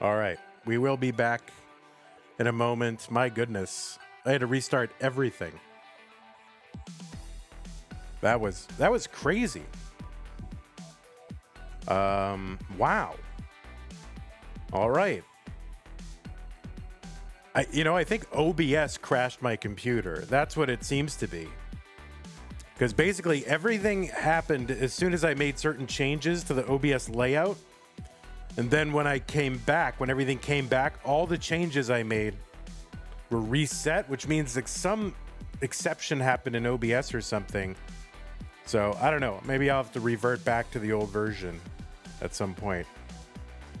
All right. We will be back in a moment. My goodness. I had to restart everything. That was crazy. Wow. All right. I think OBS crashed my computer. That's what it seems to be. Because basically everything happened as soon as I made certain changes to the OBS layout. And then when I came back, when everything came back, all the changes I made were reset, which means like some exception happened in OBS or something. So I don't know. Maybe I'll have to revert back to the old version at some point.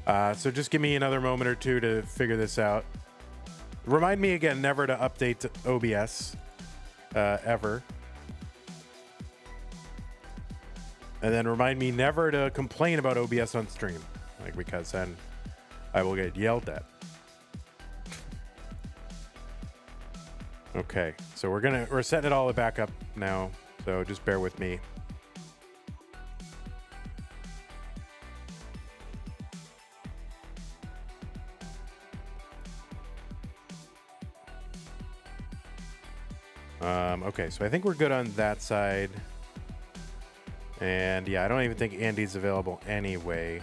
So just give me another moment or two to figure this out. Remind me again never to update OBS ever. And then remind me never to complain about OBS on stream, like, because then I will get yelled at. Okay, so we're setting it all back up now, so just bear with me. Okay, so I think we're good on that side. And yeah, I don't even think Andy's available anyway.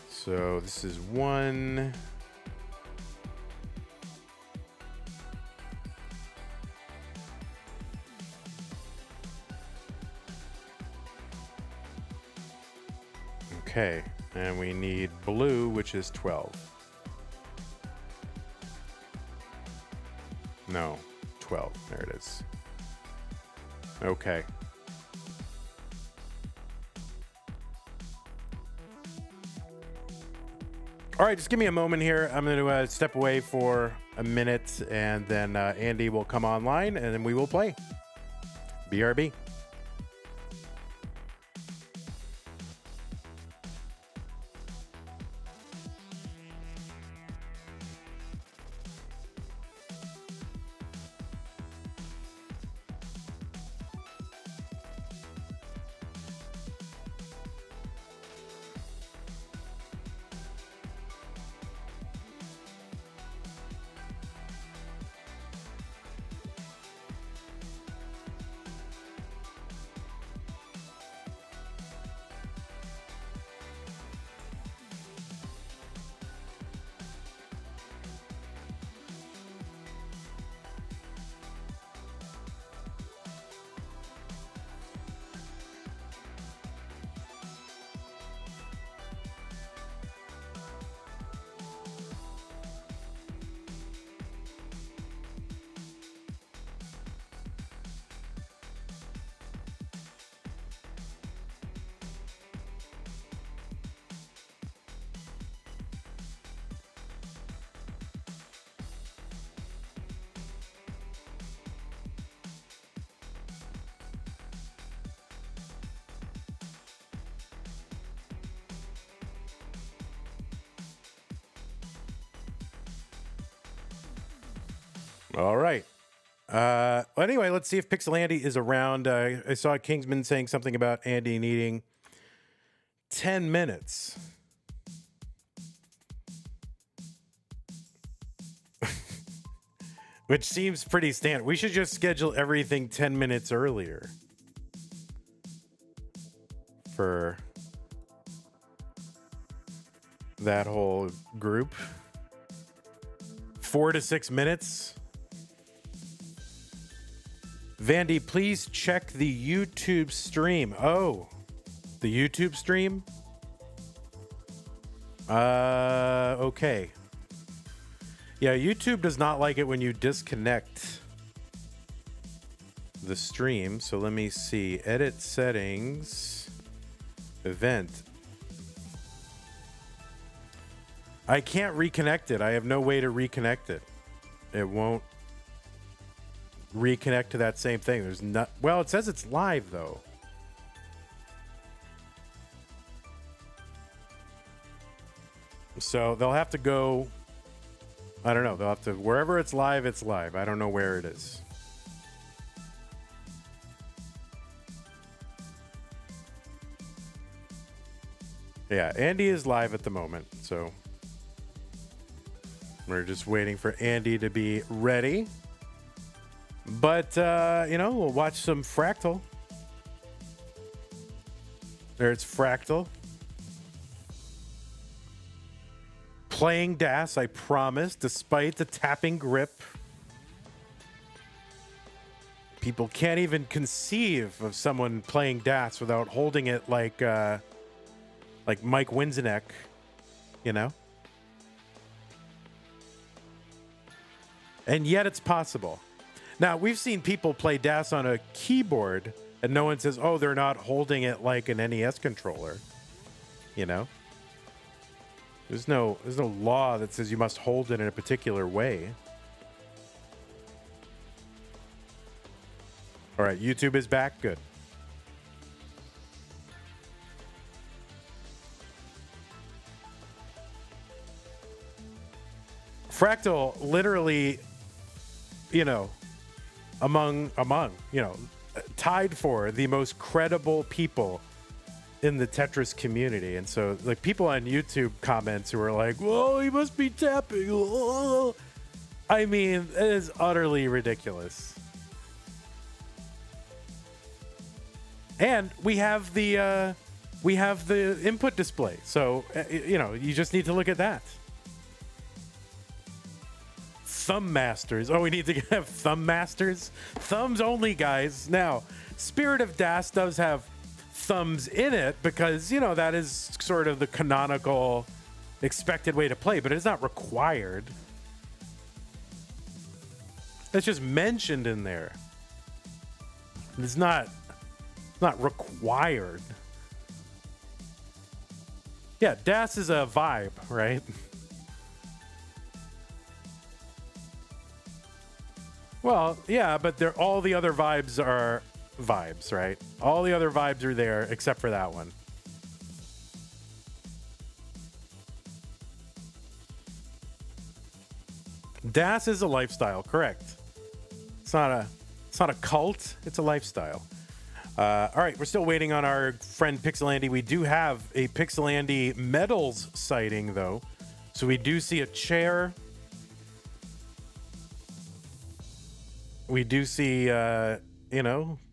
So this is one. Okay, and we need blue, which is 12. No, 12. There it is. Okay. All right, just give me a moment here. I'm going to step away for a minute, and then Andy will come online, and then we will play. BRB. All right. Well, anyway, let's see if Pixel Andy is around. I saw Kingsman saying something about Andy needing 10 minutes. Which seems pretty standard. We should just schedule everything 10 minutes earlier for that whole group. 4 to 6 minutes. Vandy, please check the YouTube stream. Oh, the YouTube stream? Okay. Yeah, YouTube does not like it when you disconnect the stream. So let me see. Edit settings. Event. I can't reconnect it. I have no way to reconnect it. It won't reconnect to that same thing. There's not. Well, it says it's live though. So they'll have to go. I don't know. They'll have to, wherever it's live, it's live. I don't know where it is. Yeah, Andy is live at the moment, so we're just waiting for Andy to be ready. But, we'll watch some Fractal. There's Fractal. Playing DAS, I promise, despite the tapping grip. People can't even conceive of someone playing DAS without holding it like Mike Winseneck, you know? And yet it's possible. Now, we've seen people play DAS on a keyboard, and no one says, oh, they're not holding it like an NES controller, you know? There's no law that says you must hold it in a particular way. All right, YouTube is back. Good. Fractal literally, among tied for the most credible people in the Tetris community. And so, like, people on YouTube comments who are like, whoa, he must be tapping. Whoa. I mean, it is utterly ridiculous. And we have the input display. So, you just need to look at that. Thumb masters. Oh, we need to have thumb masters? Thumbs only, guys. Now, Spirit of DAS does have thumbs in it because, that is sort of the canonical expected way to play, but it's not required. It's just mentioned in there. It's not required. Yeah, DAS is a vibe, right? Well, yeah, but all the other vibes are vibes, right? All the other vibes are there except for that one. DAS is a lifestyle, correct? It's not a cult, it's a lifestyle. All right, we're still waiting on our friend Pixel Andy. We do have a Pixel Andy medals sighting, though. So we do see a chair. We do see,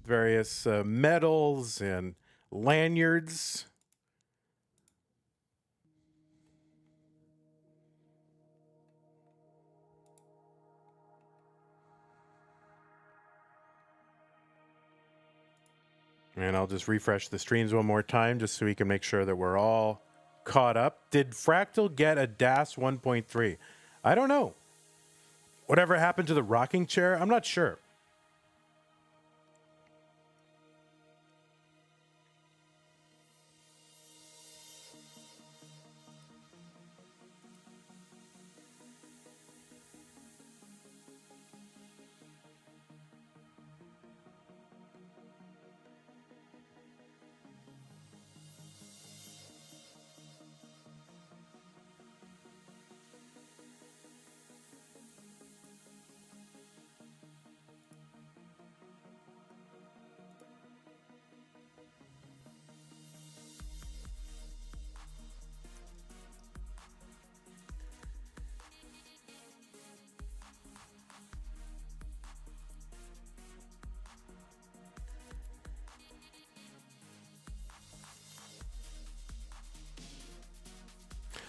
various medals and lanyards. And I'll just refresh the streams one more time just so we can make sure that we're all caught up. Did Fractal get a DAS 1.3? I don't know. Whatever happened to the rocking chair? I'm not sure.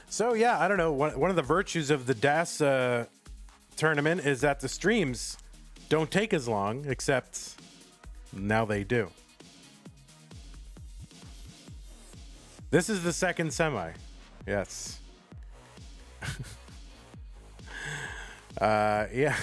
So, yeah, I don't know. One of the virtues of the DAS tournament is that the streams don't take as long, except now they do. This is the second semi. Yes. Yeah.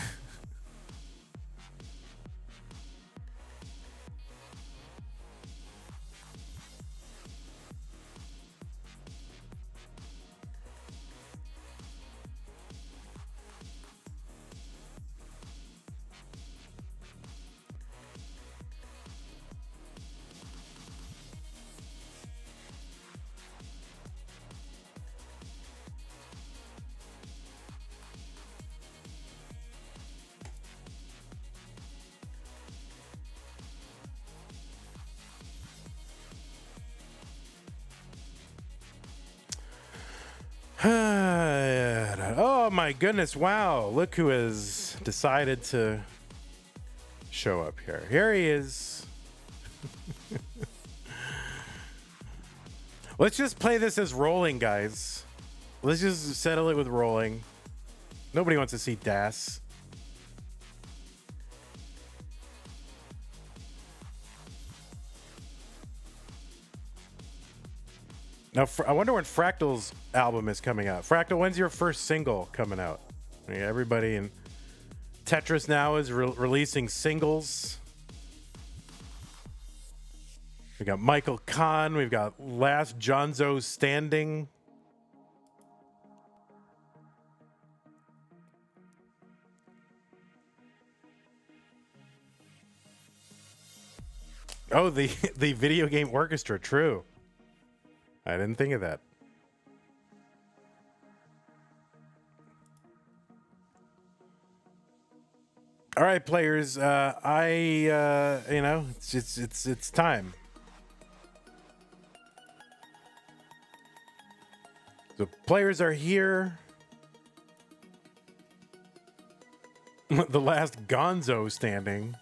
Oh my goodness, wow. Look who has decided to show up here. Here he is. Let's just play this as rolling, guys. Let's just settle it with rolling. Nobody wants to see Das. Now, I wonder when Fractal's album is coming out. Fractal, when's your first single coming out? I mean, everybody in Tetris now is releasing singles. We got Michael Kahn. We've got Last Jonzo Standing. Oh, the video game orchestra. True. I didn't think of that. All right, players. You know, it's time. So players are here. The last Gonzo standing.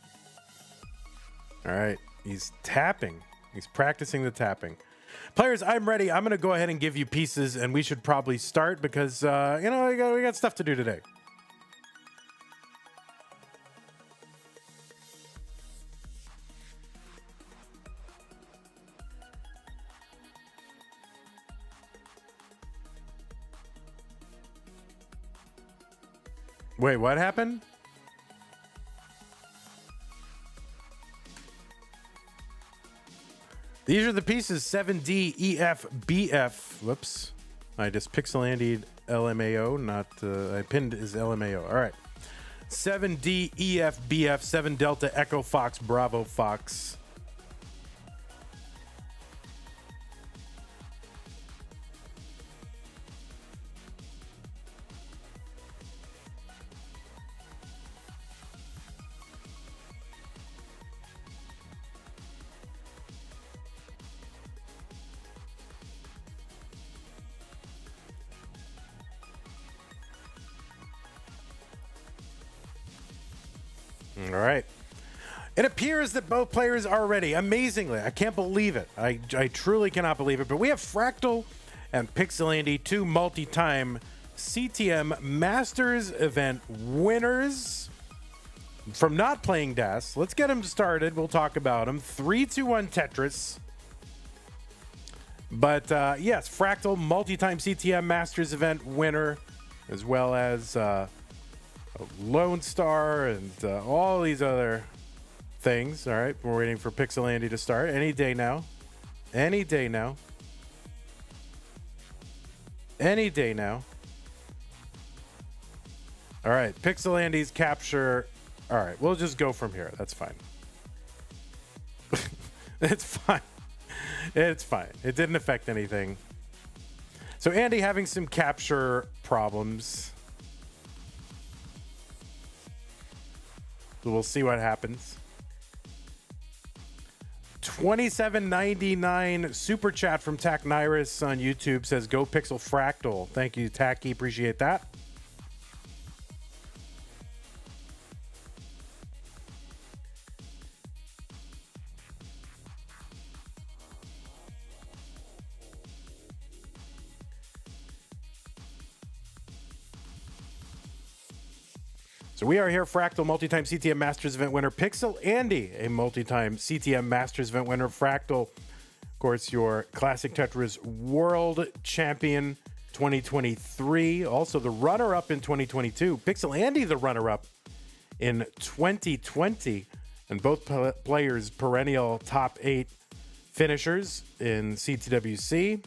All right, he's tapping. He's practicing the tapping. Players, I'm ready. I'm going to go ahead and give you pieces, and we should probably start because, you know, we got stuff to do today. Wait, what happened? These are the pieces 7D, EF, BF. Whoops. I just pixel Andy'd LMAO, not, I pinned his LMAO. All right. 7D, EF, BF, 7 Delta, Echo Fox, Bravo Fox. All right. It appears that both players are ready. Amazingly. I can't believe it. I truly cannot believe it. But we have Fractal and Pixel Andy, two multi-time CTM Masters event winners from not playing DAS. Let's get them started. We'll talk about them. 3-2-1 Tetris. But yes, Fractal, multi-time CTM Masters event winner, as well as Lone Star and all these other things. All right, we're waiting for Pixel Andy to start any day now. Any day now. Any day now. All right, Pixel Andy's capture. All right, we'll just go from here. That's fine. It's fine. It's fine. It didn't affect anything. So Andy having some capture problems. So we'll see what happens. $27.99 super chat from Takniris on YouTube says, "Go Pixel Fractal." Thank you, Tacky. Appreciate that. So we are here, Fractal, multi-time CTM Masters event winner. Pixel Andy, a multi-time CTM Masters event winner. Fractal, of course, your Classic Tetris World Champion 2023. Also the runner-up in 2022. Pixel Andy, the runner-up in 2020. And both players perennial top 8 finishers in CTWC.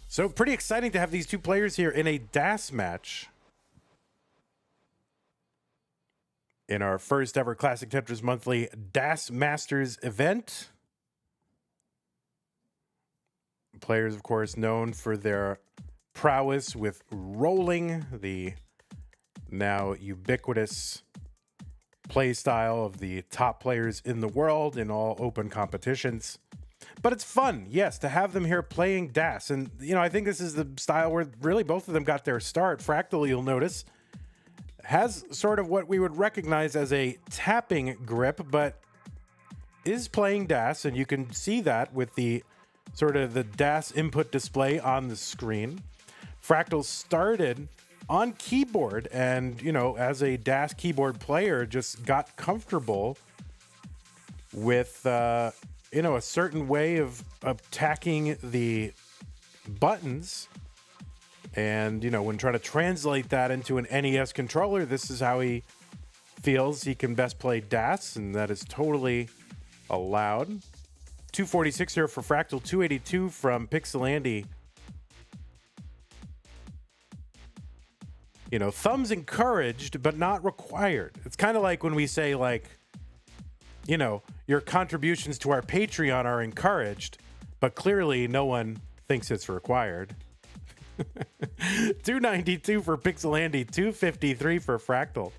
So pretty exciting to have these two players here in a DAS match. In our first ever Classic Tetris Monthly DAS Masters event. Players, of course, known for their prowess with rolling, the now ubiquitous play style of the top players in the world in all open competitions. But it's fun, yes, to have them here playing DAS. And, I think this is the style where really both of them got their start. Fractal, you'll notice, has sort of what we would recognize as a tapping grip, but is playing DAS. And you can see that with the sort of the DAS input display on the screen. Fractal started on keyboard and, as a DAS keyboard player, just got comfortable with, a certain way of attacking the buttons. And, when trying to translate that into an NES controller, this is how he feels he can best play DAS, and that is totally allowed. 246 here for Fractal, 282 from Pixel Andy. Thumbs encouraged, but not required. It's kind of like when we say, your contributions to our Patreon are encouraged, but clearly no one thinks it's required. 292 for Pixel Andy, 253 for Fractal.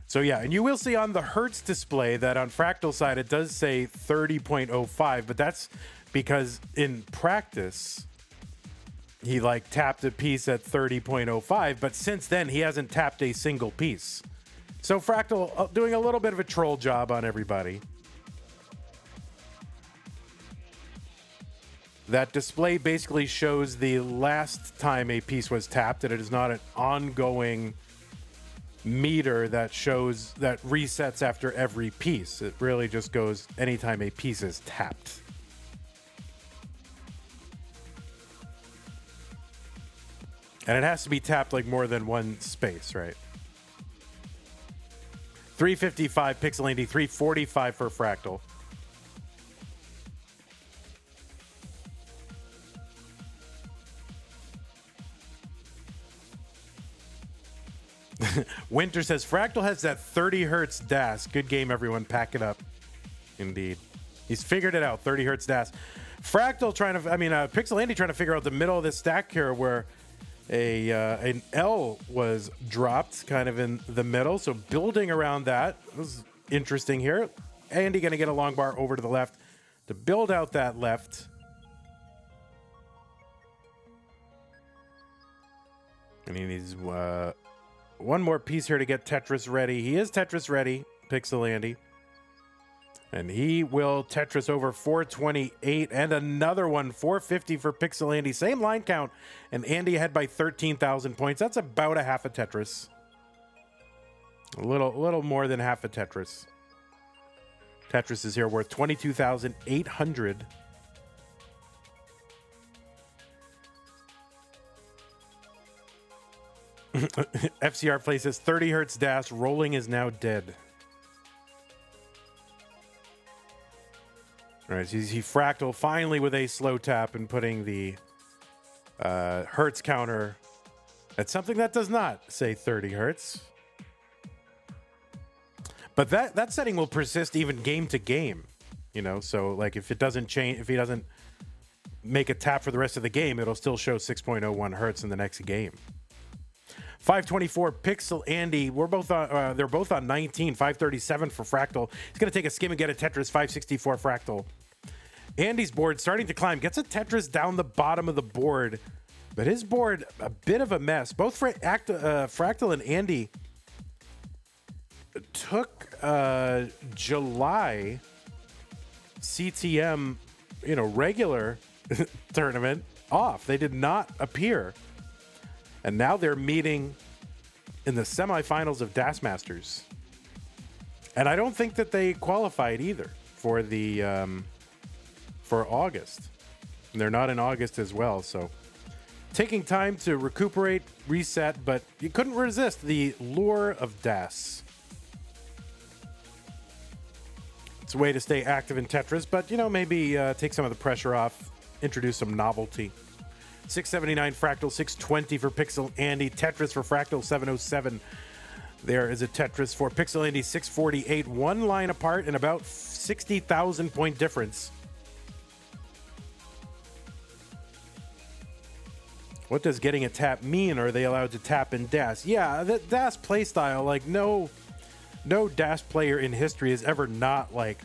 So yeah, and you will see on the Hertz display that on Fractal side, it does say 30.05, but that's because in practice, he tapped a piece at 30.05, but since then he hasn't tapped a single piece. So Fractal doing a little bit of a troll job on everybody. That display basically shows the last time a piece was tapped, and it is not an ongoing meter that resets after every piece. It really just goes anytime a piece is tapped. And it has to be tapped more than one space, right? 355 Pixel Andy, 345 for Fractal. Winter says, Fractal has that 30 hertz DAS. Good game, everyone. Pack it up. Indeed. He's figured it out. 30 hertz DAS. Fractal Pixel Andy trying to figure out the middle of this stack here where an L was dropped kind of in the middle. So building around that was interesting here. Andy going to get a long bar over to the left to build out that left. And he needs one more piece here to get Tetris ready. He is Tetris ready, Pixel Andy. And he will Tetris over 428 and another one, 450 for Pixel Andy. Same line count, and Andy ahead by 13,000 points. That's about a half a Tetris. A little more than half a Tetris. Tetris is here worth 22,800. FCR places 30 hertz DAS. Rolling is now dead. All right, so you see Fractal finally with a slow tap and putting the hertz counter at something that does not say 30 hertz. But that setting will persist even game to game, so if it doesn't change, if he doesn't make a tap for the rest of the game, it'll still show 6.01 hertz in the next game. 524 Pixel Andy. They're both on 19. 537 for Fractal. He's going to take a skim and get a Tetris. 564 Fractal. Andy's board starting to climb. Gets a Tetris down the bottom of the board. But his board, a bit of a mess. Both Fractal and Andy took July CTM, regular tournament off. They did not appear. And now they're meeting in the semifinals of DAS Masters. And I don't think that they qualified either for August. And they're not in August as well. So taking time to recuperate, reset, but you couldn't resist the lure of DAS. It's a way to stay active in Tetris, but, maybe take some of the pressure off, introduce some novelty. 679 Fractal, 620 for Pixel Andy. Tetris for Fractal, 707. There is a Tetris for Pixel Andy, 648. One line apart and about 60,000 point difference. What does getting a tap mean? Are they allowed to tap in DAS? Yeah, that DAS playstyle, like no DAS player in history has ever not like,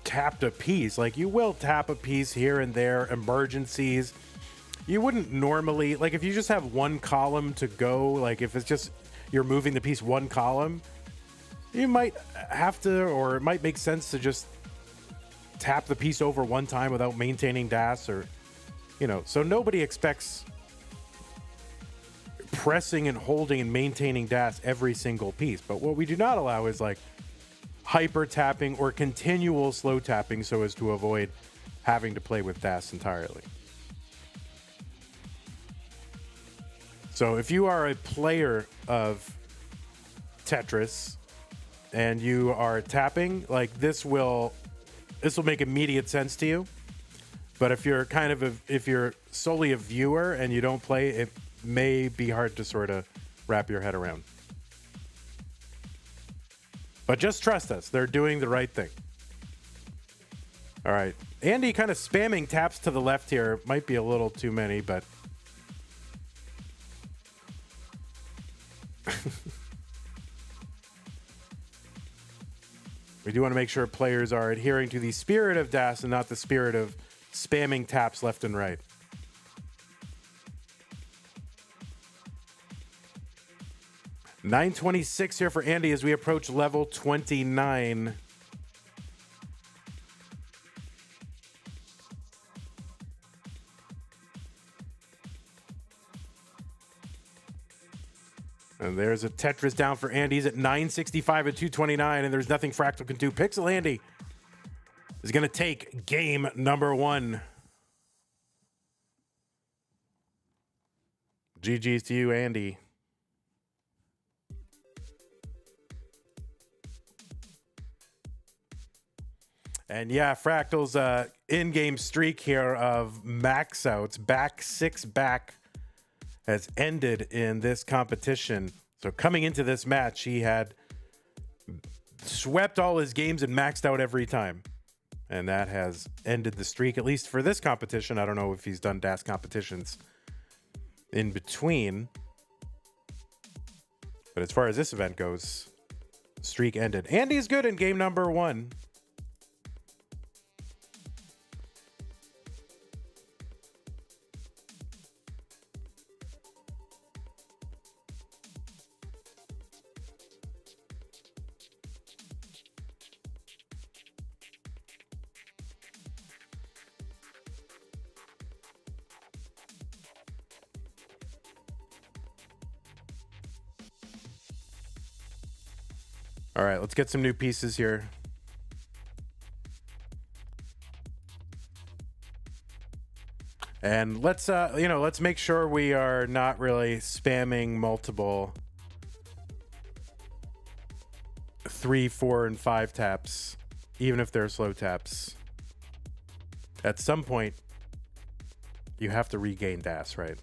tapped a piece. Like you will tap a piece here and there, emergencies. You wouldn't normally, like if you just have one column to go, like if it's just you're moving the piece one column, you might have to, or it might make sense to just tap the piece over one time without maintaining DAS, or so nobody expects pressing and holding and maintaining DAS every single piece. But what we do not allow is like hyper tapping or continual slow tapping so as to avoid having to play with DAS entirely. So if you are a player of Tetris and you are tapping, like this will make immediate sense to you. But if you're if you're solely a viewer and you don't play, it may be hard to sort of wrap your head around. But just trust us, they're doing the right thing. All right, Andy kind of spamming taps to the left here. Might be a little too many, but we do want to make sure players are adhering to the spirit of DAS and not the spirit of spamming taps left and right. $9.26 here for Andy as we approach level 29. And there's a Tetris down for Andy. He's at 965 at 229, and there's nothing Fractal can do. Pixel Andy is going to take game number 1. GG's to you, Andy. And yeah, Fractal's in-game streak here of max outs, back 6 back, has ended in this competition. So coming into this match, he had swept all his games and maxed out every time. And that has ended the streak, at least for this competition. I don't know if he's done DAS competitions in between. But as far as this event goes, streak ended. Andy's good in game number 1. All right, let's get some new pieces here. And let's let's make sure we are not really spamming multiple 3, 4, and 5 taps, even if they're slow taps. At some point, you have to regain DAS, right?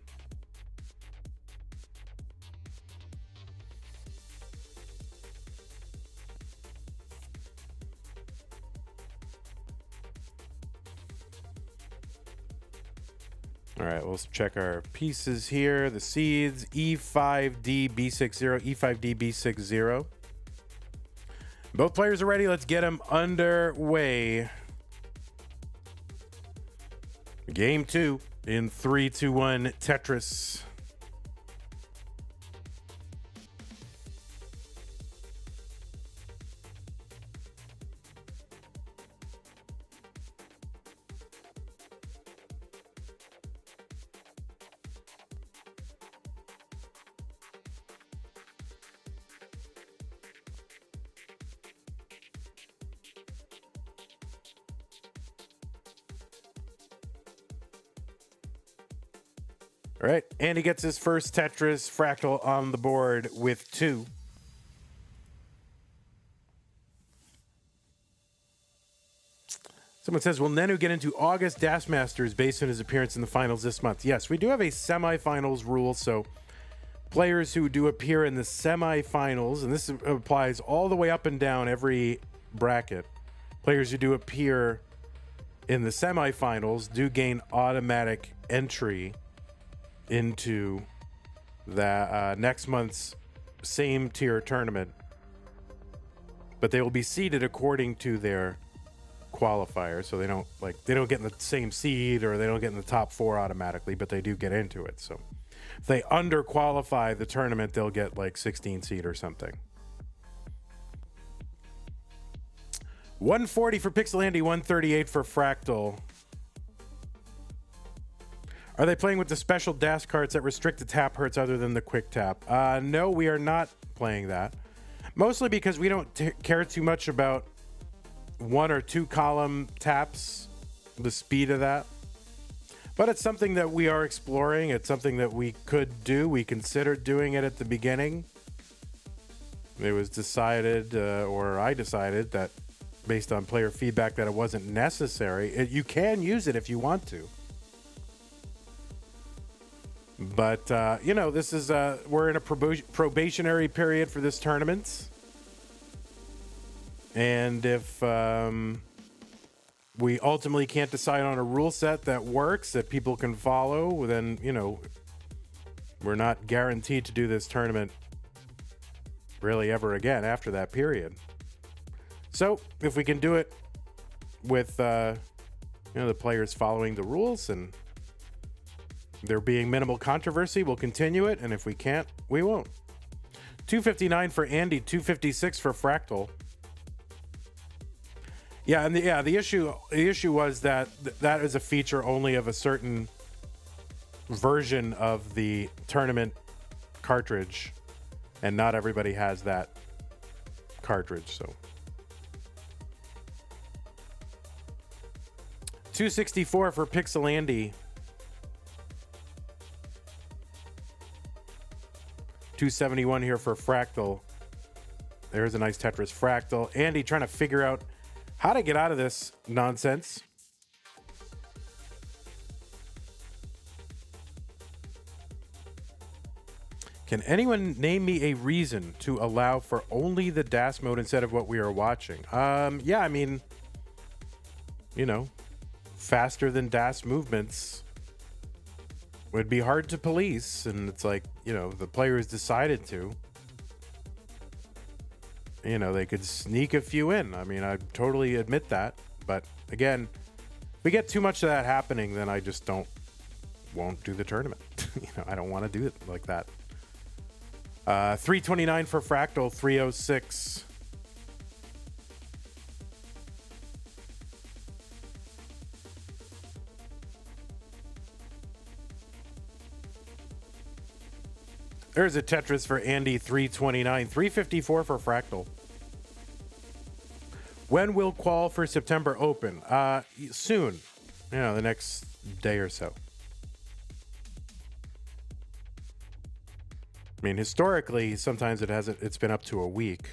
All right, let's check our pieces here. The seeds, E5D B60, E5D B60. Both players are ready. Let's get them underway. Game 2 in 3, 2, 1 Tetris. All right, Andy gets his first Tetris. Fractal on the board with 2. Someone says, will NENU get into August DAS Masters based on his appearance in the finals this month? Yes, we do have a semifinals rule, so players who do appear in the semifinals, and this applies all the way up and down every bracket, players who do appear in the semifinals do gain automatic entry into that next month's same tier tournament, but they will be seeded according to their qualifier, so they don't get in the same seed, or they don't get in the top 4 automatically, but they do get into it. So if they under qualify the tournament, they'll get like 16 seed or something. 140 for Pixelandy, 138 for Fractal. Are they playing with the special dash carts that restrict the tap hertz other than the quick tap? No, we are not playing that. Mostly because we don't care too much about 1 or 2 column taps, the speed of that. But it's something that we are exploring. It's something that we could do. We considered doing it at the beginning. It was decided, or I decided, that based on player feedback, that it wasn't necessary. You can use it if you want to. But, you know, this is, we're in a probationary period for this tournament. And if we ultimately can't decide on a rule set that works, that people can follow, then, you know, we're not guaranteed to do this tournament really ever again after that period. So if we can do it with, you know, the players following the rules and there being minimal controversy, we'll continue it. And if we can't, we won't. 259 for Andy, 256 for Fractal. Yeah, and the issue was that that is a feature only of a certain version of the tournament cartridge, and not everybody has that cartridge. So 264 for Pixelandy. 271 here for Fractal. There's a nice Tetris Fractal. Andy trying to figure out how to get out of this nonsense. Can anyone name me a reason to allow for only the DAS mode instead of what we are watching? Yeah, I mean, you know, faster than DAS movements would be hard to police, and it's like, you know, the players decided to. You know, they could sneak a few in. I mean, I totally admit that. But again, if we get too much of that happening, then I just won't do the tournament. You know, I don't want to do it like that. 329 for Fractal, 306. There's a Tetris for Andy, 329. 354 for Fractal. When will qual for September open? Soon. You know, the next day or so. I mean, historically, sometimes it's been up to a week.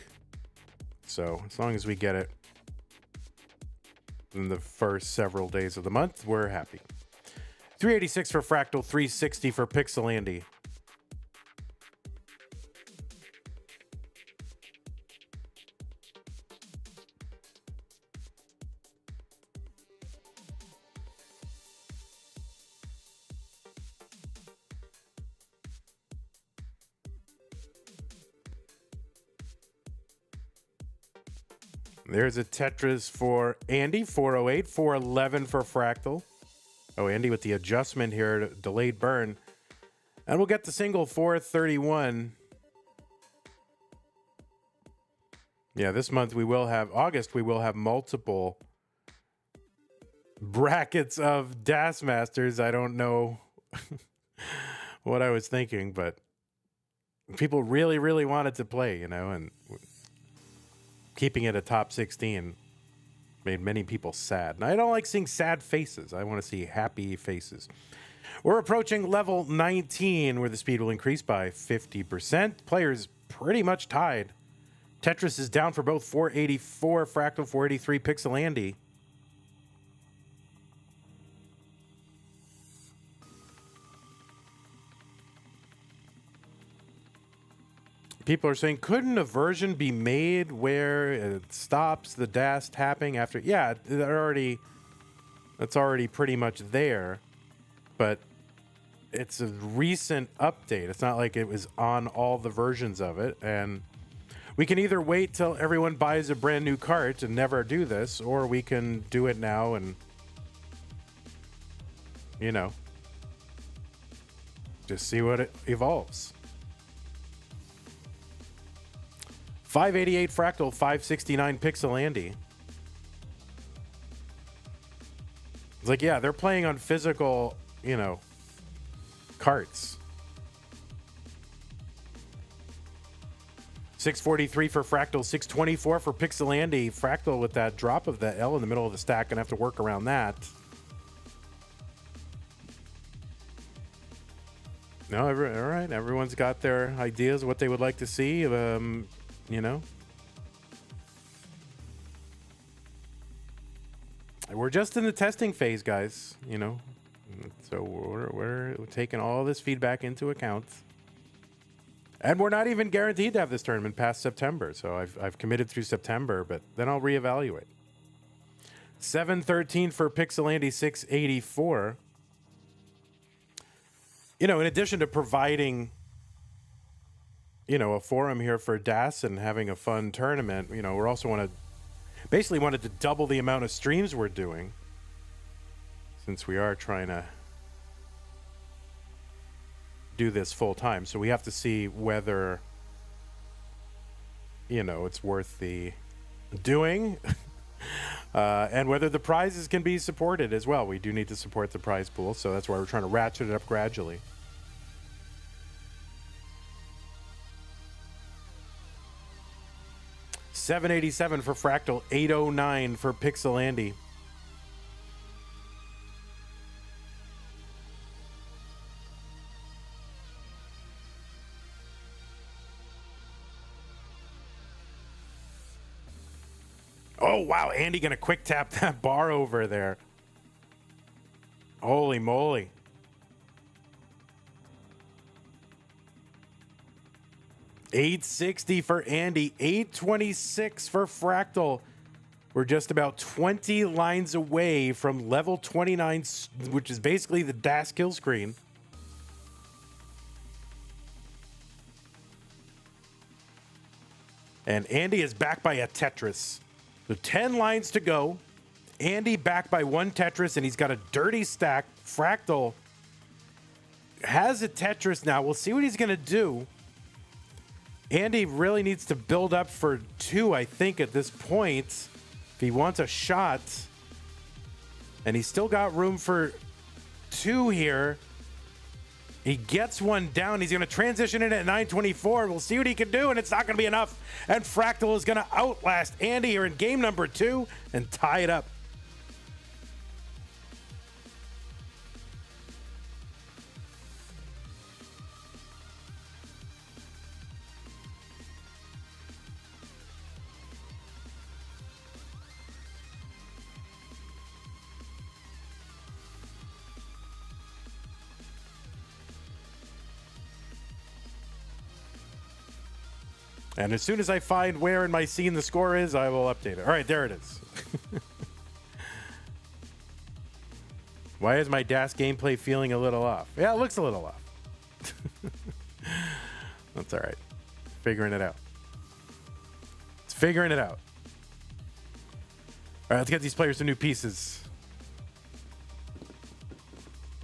So as long as we get it in the first several days of the month, we're happy. 386 for Fractal, 360 for Pixelandy. There's a Tetris for Andy, 408, 411 for Fractal. Oh, Andy with the adjustment here, delayed burn. And we'll get the single, 431. Yeah, this month August, we will have multiple brackets of DAS Masters. I don't know what I was thinking, but people really, really wanted to play, you know, and keeping it a top 16 made many people sad. And I don't like seeing sad faces. I want to see happy faces. We're approaching level 19, where the speed will increase by 50%. Players pretty much tied. Tetris is down for both 484 Fractal, 483 Pixelandy. People are saying, couldn't a version be made where it stops the DAS tapping after? Yeah, they're already That's already pretty much there, but it's a recent update. It's not like it was on all the versions of it, and we can either wait till everyone buys a brand new cart and never do this, or we can do it now and, you know, just see what it evolves. 588 Fractal, 569 Pixelandy. It's like, yeah, they're playing on physical, you know, carts. 643 for Fractal, 624 for Pixelandy. Fractal with that drop of the L in the middle of the stack, gonna have to work around that. No, all right. Everyone's got their ideas, what they would like to see. You know, we're just in the testing phase, guys. You know, so we're taking all this feedback into account, and we're not even guaranteed to have this tournament past September. So I've committed through September, but then I'll reevaluate. 713 for Pixelandy, 684. You know, in addition to providing, you know, a forum here for DAS and having a fun tournament, you know, we're also wanted to double the amount of streams we're doing, since we are trying to do this full time. So we have to see whether, you know, it's worth the doing and whether the prizes can be supported as well. We do need to support the prize pool, so that's why we're trying to ratchet it up gradually. $787 for Fractal, $809 for Pixelandy. Oh, wow. Andy going to quick tap that bar over there. Holy moly. $860 for Andy. $826 for Fractal. We're just about 20 lines away from level 29, which is basically the DAS kill screen. And Andy is back by a Tetris. So 10 lines to go. Andy back by one Tetris, and he's got a dirty stack. Fractal has a Tetris now. We'll see what he's going to do. Andy really needs to build up for 2, I think, at this point, if he wants a shot. And he's still got room for 2 here. He gets one down. He's going to transition in at 924. We'll see what he can do, and it's not going to be enough. And Fractal is going to outlast Andy here in game number 2 and tie it up. And as soon as I find where in my scene the score is, I will update it. All right, there it is. Why is my DAS gameplay feeling a little off? Yeah, it looks a little off. That's all right. Figuring it out. It's figuring it out. All right, let's get these players some new pieces.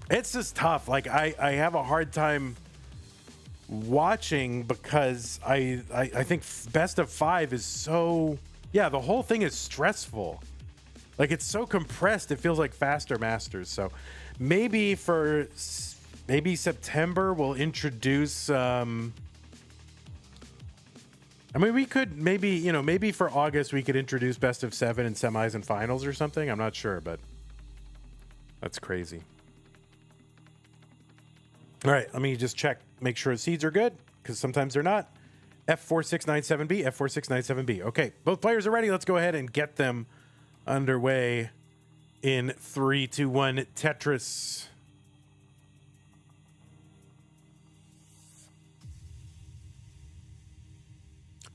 It's just tough. Like, I have a hard time watching because I think best of 5 is so, yeah, the whole thing is stressful. Like, it's so compressed, it feels like faster Masters. So maybe September we'll introduce I mean, we could maybe for August we could introduce best of 7 and semis and finals or something. I'm not sure, but that's crazy. All right, let me just check, make sure the seeds are good, because sometimes they're not. F4697B, F4697B. Okay, both players are ready. Let's go ahead and get them underway in 3, 2, 1, Tetris.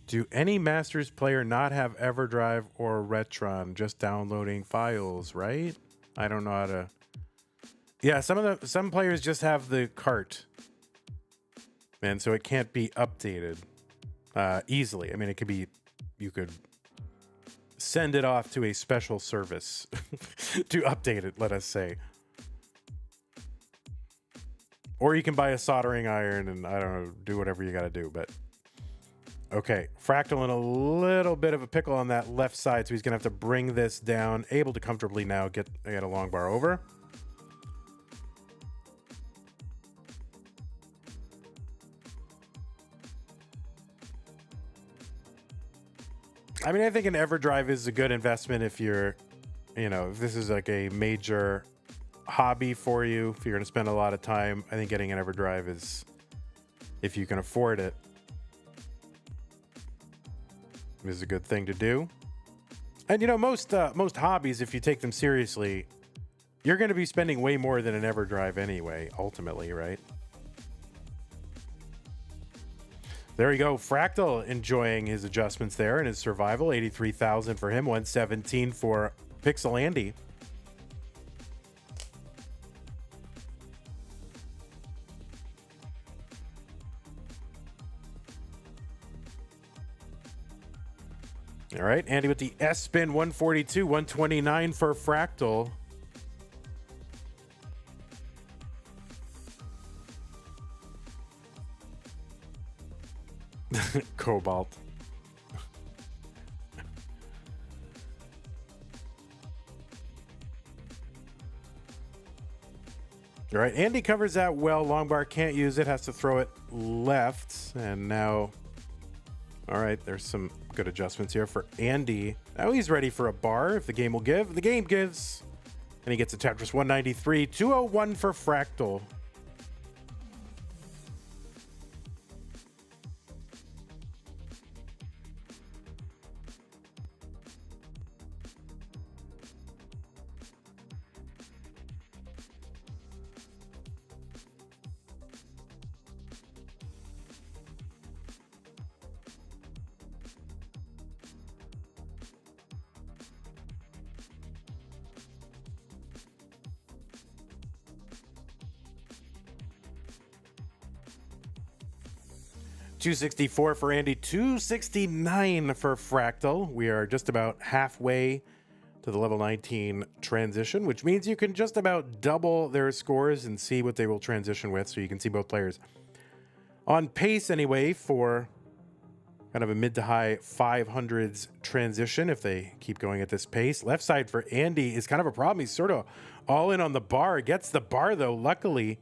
Do any Masters player not have EverDrive or Retron? Just downloading files, right? I don't know how to. Yeah, some players just have the cart, and so it can't be updated easily. I mean, it could be, you could send it off to a special service to update it, let us say. Or you can buy a soldering iron and, I don't know, do whatever you got to do. But okay, Fractal in a little bit of a pickle on that left side, so he's going to have to bring this down. Able to comfortably now get a long bar over. I mean, I think an EverDrive is a good investment if you're, if this is like a major hobby for you, if you're going to spend a lot of time. I think getting an EverDrive is, if you can afford it, is a good thing to do. And most hobbies, if you take them seriously, you're going to be spending way more than an EverDrive anyway, ultimately, right? There you go. Fractal enjoying his adjustments there and his survival. 83,000 for him, 117 for Pixel Andy. All right, Andy with the S spin, 142, 129 for Fractal. Cobalt. All right, Andy covers that well. Longbar can't use it, has to throw it left. And now, all right, there's some good adjustments here for Andy. Now he's ready for a bar if the game will give. The game gives. And he gets a Tetris 193, 201 for Fractal. $264 for Andy, $269 for Fractal. We are just about halfway to the level 19 transition, which means you can just about double their scores and see what they will transition with, so you can see both players on pace anyway for kind of a mid to high 500s transition if they keep going at this pace. Left side for Andy is kind of a problem. He's sort of all in on the bar. Gets the bar, though, luckily.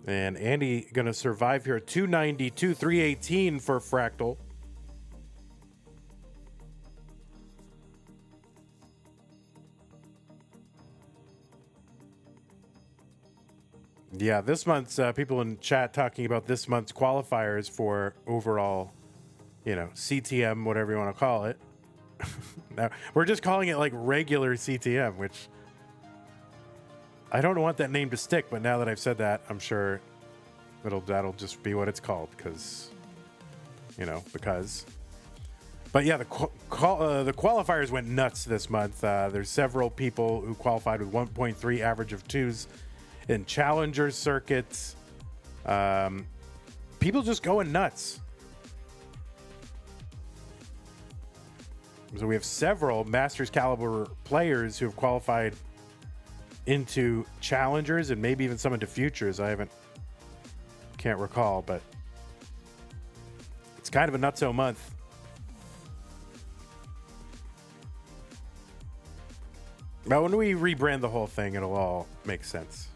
And Andy going to survive here. 292, 318 for Fractal. Yeah, this month's people in chat talking about this month's qualifiers for overall, CTM, whatever you want to call it. Now, we're just calling it like regular CTM, which I don't want that name to stick, but now that I've said that, I'm sure that'll just be what it's called because. But yeah, the qualifiers went nuts this month. There's several people who qualified with 1.3 average of 2s in challenger circuits. People just going nuts. So we have several Masters caliber players who have qualified into challengers and maybe even some into futures. Can't recall, but it's kind of a nutso month. But when we rebrand the whole thing, it'll all make sense.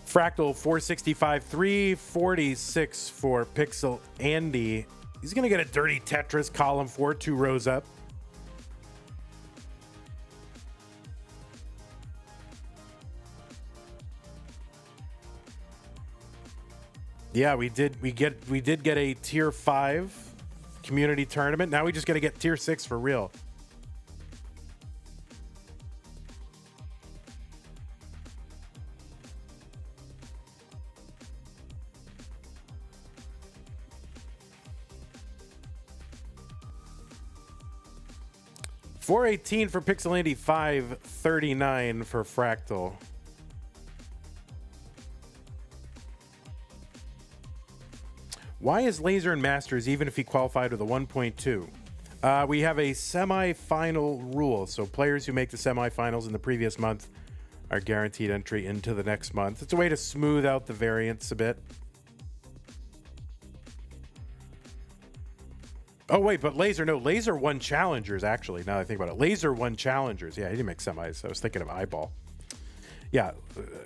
Fractal 465, 346 for Pixel Andy. He's going to get a dirty Tetris column 4, 2 rows up. Yeah, we did get a tier 5 community tournament. Now we just got to get tier 6 for real. 418 for Pixelandy, 539 for Fractal. Why is Laser in Masters even if he qualified with a 1.2? We have a semi-final rule, so players who make the semi-finals in the previous month are guaranteed entry into the next month. It's a way to smooth out the variance a bit. Oh, wait, but Laser won Challengers, actually, now that I think about it. Laser won Challengers. Yeah, he didn't make semis. I was thinking of Eyeball. Yeah,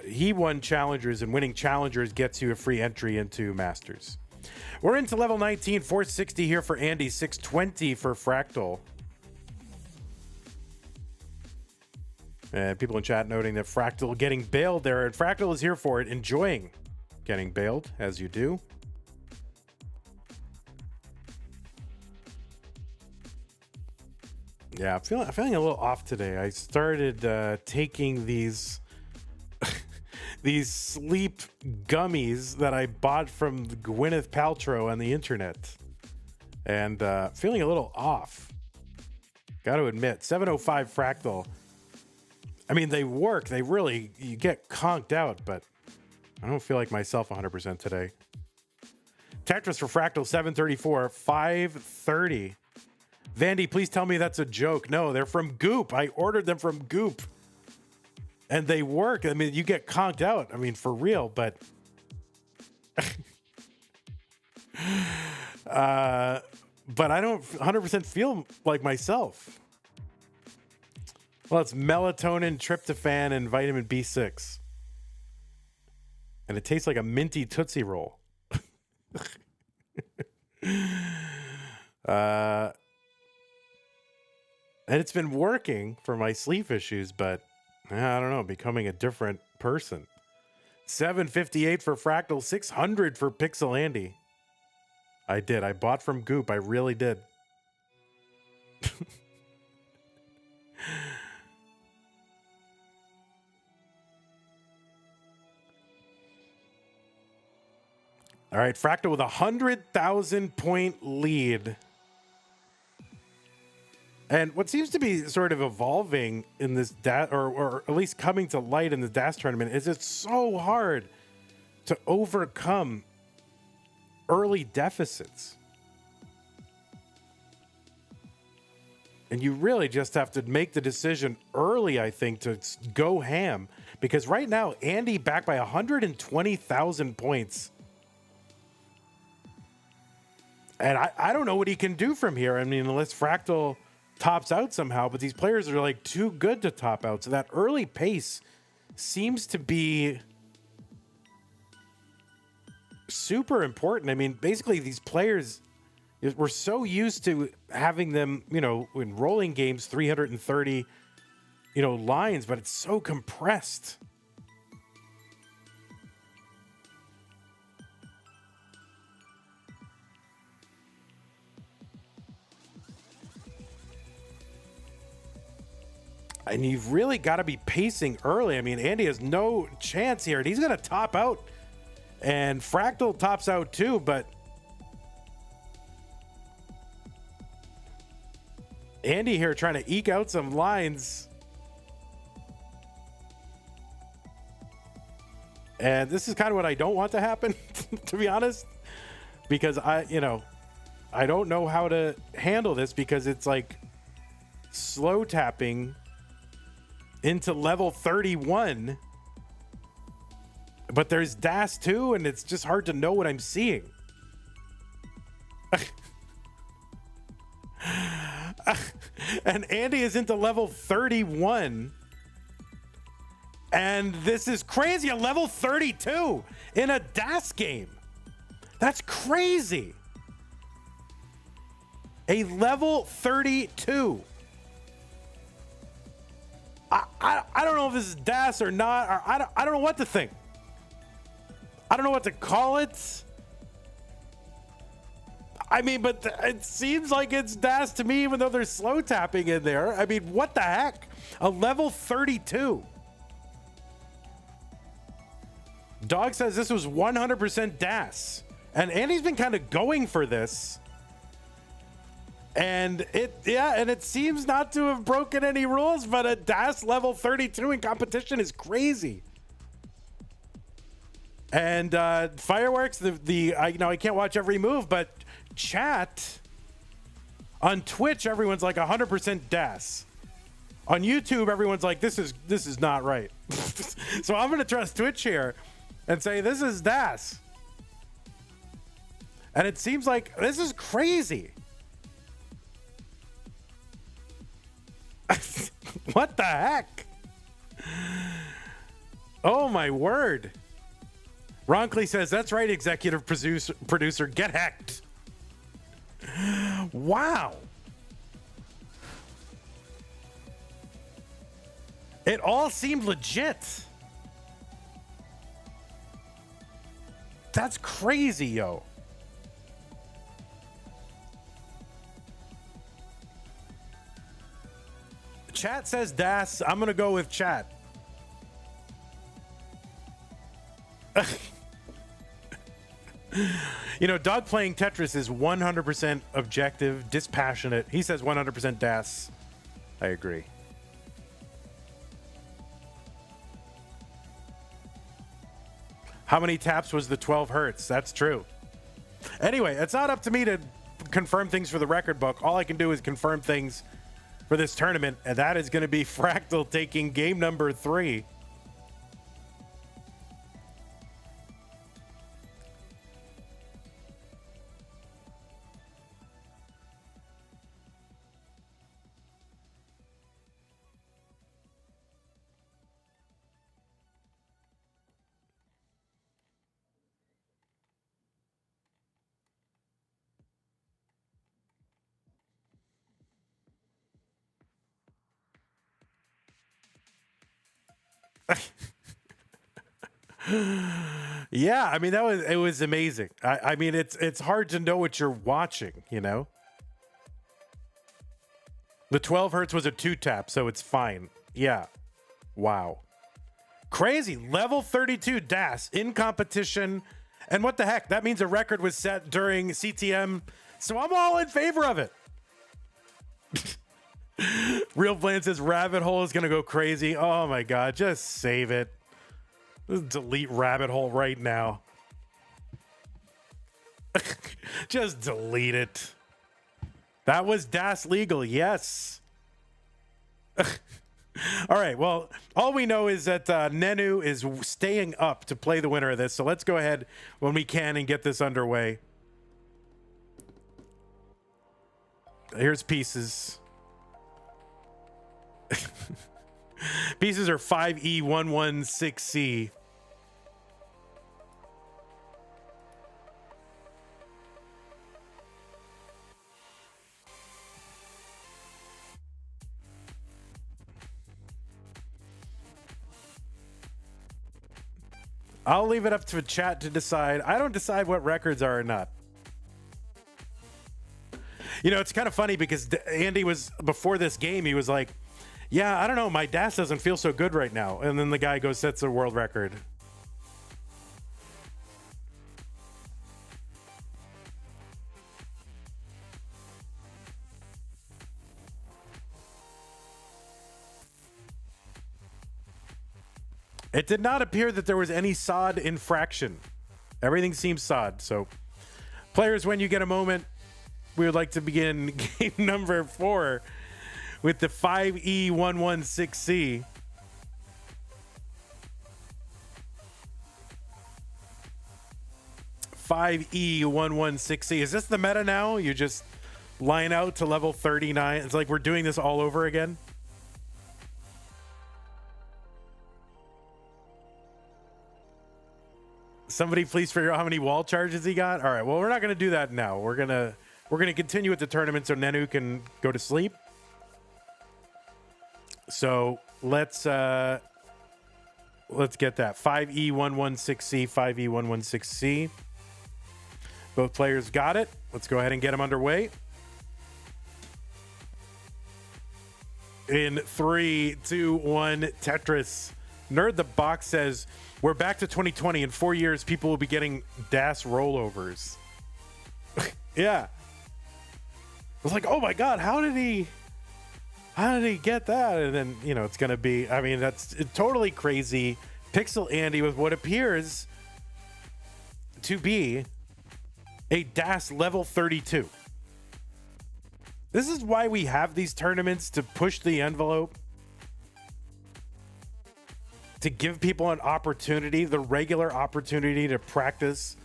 he won Challengers, and winning Challengers gets you a free entry into Masters. We're into level 19, 460 here for Andy, 620 for Fractal. And people in chat noting that Fractal getting bailed there, and Fractal is here for it, enjoying getting bailed, as you do. Yeah, I'm feeling a little off today. I started taking these these sleep gummies that I bought from Gwyneth Paltrow on the internet, and feeling a little off. Got to admit, 705 Fractal. I mean, they work. They really, you get conked out, but I don't feel like myself 100% today. Tetris for Fractal, 734, 530. Vandy, please tell me that's a joke. No, they're from Goop. I ordered them from Goop. And they work. I mean, you get conked out. I mean, for real, but... but I don't 100% feel like myself. Well, it's melatonin, tryptophan, and vitamin B6. And it tastes like a minty Tootsie Roll. And it's been working for my sleep issues, but I don't know, becoming a different person. 758 for Fractal, 600 for Pixelandy. I did. I bought from Goop. I really did. All right, Fractal with a 100,000 point lead. And what seems to be sort of evolving in this, or at least coming to light in the DAS tournament, is it's so hard to overcome early deficits. And you really just have to make the decision early, I think, to go ham. Because right now, Andy back by 120,000 points. And I don't know what he can do from here. I mean, unless Fractal tops out somehow, but these players are like too good to top out. So that early pace seems to be super important. I mean, basically these players, we're so used to having them, you know, in rolling games, 330, you know, lines, but it's so compressed. And you've really got to be pacing early. I mean, Andy has no chance here. And he's going to top out. And Fractal tops out too, but Andy here trying to eke out some lines. And this is kind of what I don't want to happen, to be honest. Because I don't know how to handle this, because it's like slow tapping into level 31, but there's DAS too, and it's just hard to know what I'm seeing. And Andy is into level 31, and this is crazy, a level 32 in a DAS game. That's crazy. A level 32. I don't know if this is DAS or not, or I don't know what to think. I don't know what to call it. I mean, but it seems like it's DAS to me, even though there's slow tapping in there. I mean, what the heck? A level 32. Dog says this was 100% DAS. And Andy's been kind of going for this. And it seems not to have broken any rules, but a DAS level 32 in competition is crazy. And Fireworks, I can't watch every move, but chat on Twitch, everyone's like 100% DAS. On YouTube, everyone's like, this is not right. So I'm gonna trust Twitch here and say this is DAS. And it seems like this is crazy. What the heck? Oh my word. Ronkley says, that's right, executive producer, get hacked. Wow. It all seemed legit. That's crazy, yo. Chat says DAS. I'm going to go with chat. You know, Dog playing Tetris is 100% objective, dispassionate. He says 100% DAS. I agree. How many taps was the 12 hertz? That's true. Anyway, it's not up to me to confirm things for the record book. All I can do is confirm things for this tournament, and that is going to be Fractal taking game number 3. Yeah, I mean it was amazing. I mean it's hard to know what you're watching, you know. The 12 hertz was a 2-tap, so it's fine. Yeah. Wow. Crazy. Level 32 DAS in competition. And what the heck? That means a record was set during CTM. So I'm all in favor of it. Real Plan says Rabbit Hole is going to go crazy. Oh my God. Just save it. Just delete Rabbit Hole right now. Just delete it. That was DAS legal. Yes. All right. Well, all we know is that NENU is staying up to play the winner of this. So let's go ahead when we can and get this underway. Here's pieces. Pieces are 5E116C. I'll leave it up to chat to decide. I don't decide what records are or not. You know, it's kind of funny because Andy was, before this game, he was like, yeah, I don't know, my DAS doesn't feel so good right now. And then the guy goes, sets a world record. It did not appear that there was any SOD infraction. Everything seems SOD. So, players, when you get a moment, we would like to begin game number 4 with the 5E116C. E116C. Is this the meta now? You just line out to level 39. It's like we're doing this all over again. Somebody please figure out how many wall charges he got. All right, well, we're not going to do that now. We're going to continue with the tournament so NENU can go to sleep. So let's get that 5E116C, 5E116C. Both players got it. Let's go ahead and get them underway. In 3, 2, 1, Tetris. Nerd the Box says, we're back to 2020. In 4 years, people will be getting DAS rollovers. Yeah. was like, oh my God, how did he get that? And then, you know, it's going to be, I mean, that's totally crazy. Pixel Andy with what appears to be a DAS level 32. This is why we have these tournaments, to push the envelope, to give people an opportunity, the regular opportunity to practice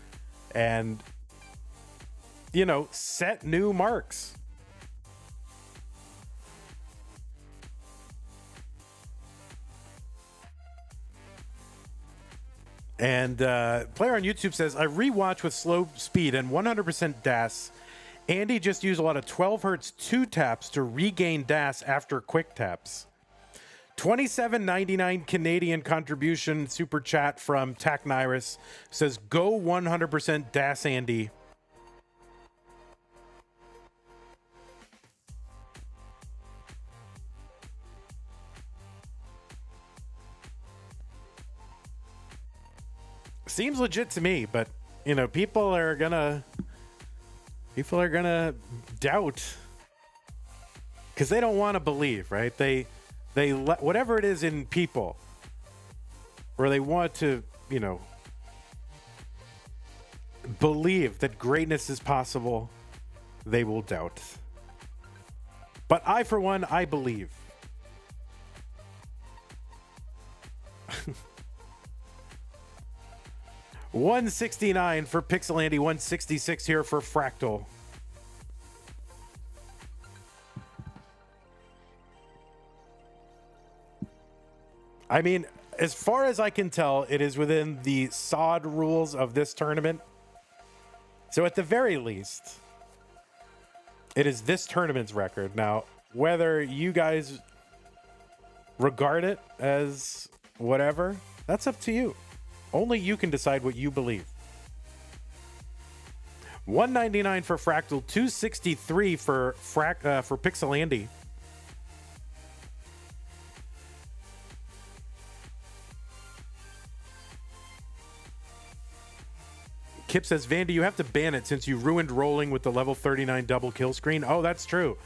and, you know, set new marks. And player on YouTube says, I rewatch with slow speed and 100% DAS. Andy just used a lot of 12 hertz 2 taps to regain DAS after quick taps. $27.99 Canadian contribution super chat from Takniris says, go 100% DAS Andy. Seems legit to me, but you know, people are gonna doubt because they don't want to believe, right? They whatever it is in people, or they want to, you know, believe that greatness is possible, they will doubt. But I, for one, I believe. $169 for Pixel Andy, $166 here for Fractal. I mean, as far as I can tell, it is within the SOD rules of this tournament. So at the very least, it is this tournament's record. Now, whether you guys regard it as whatever, that's up to you. Only you can decide what you believe. $199 for Fractal, $263 for Pixel Andy. Kip says, Vandy, you have to ban it since you ruined rolling with the level 39 double kill screen. Oh, that's true.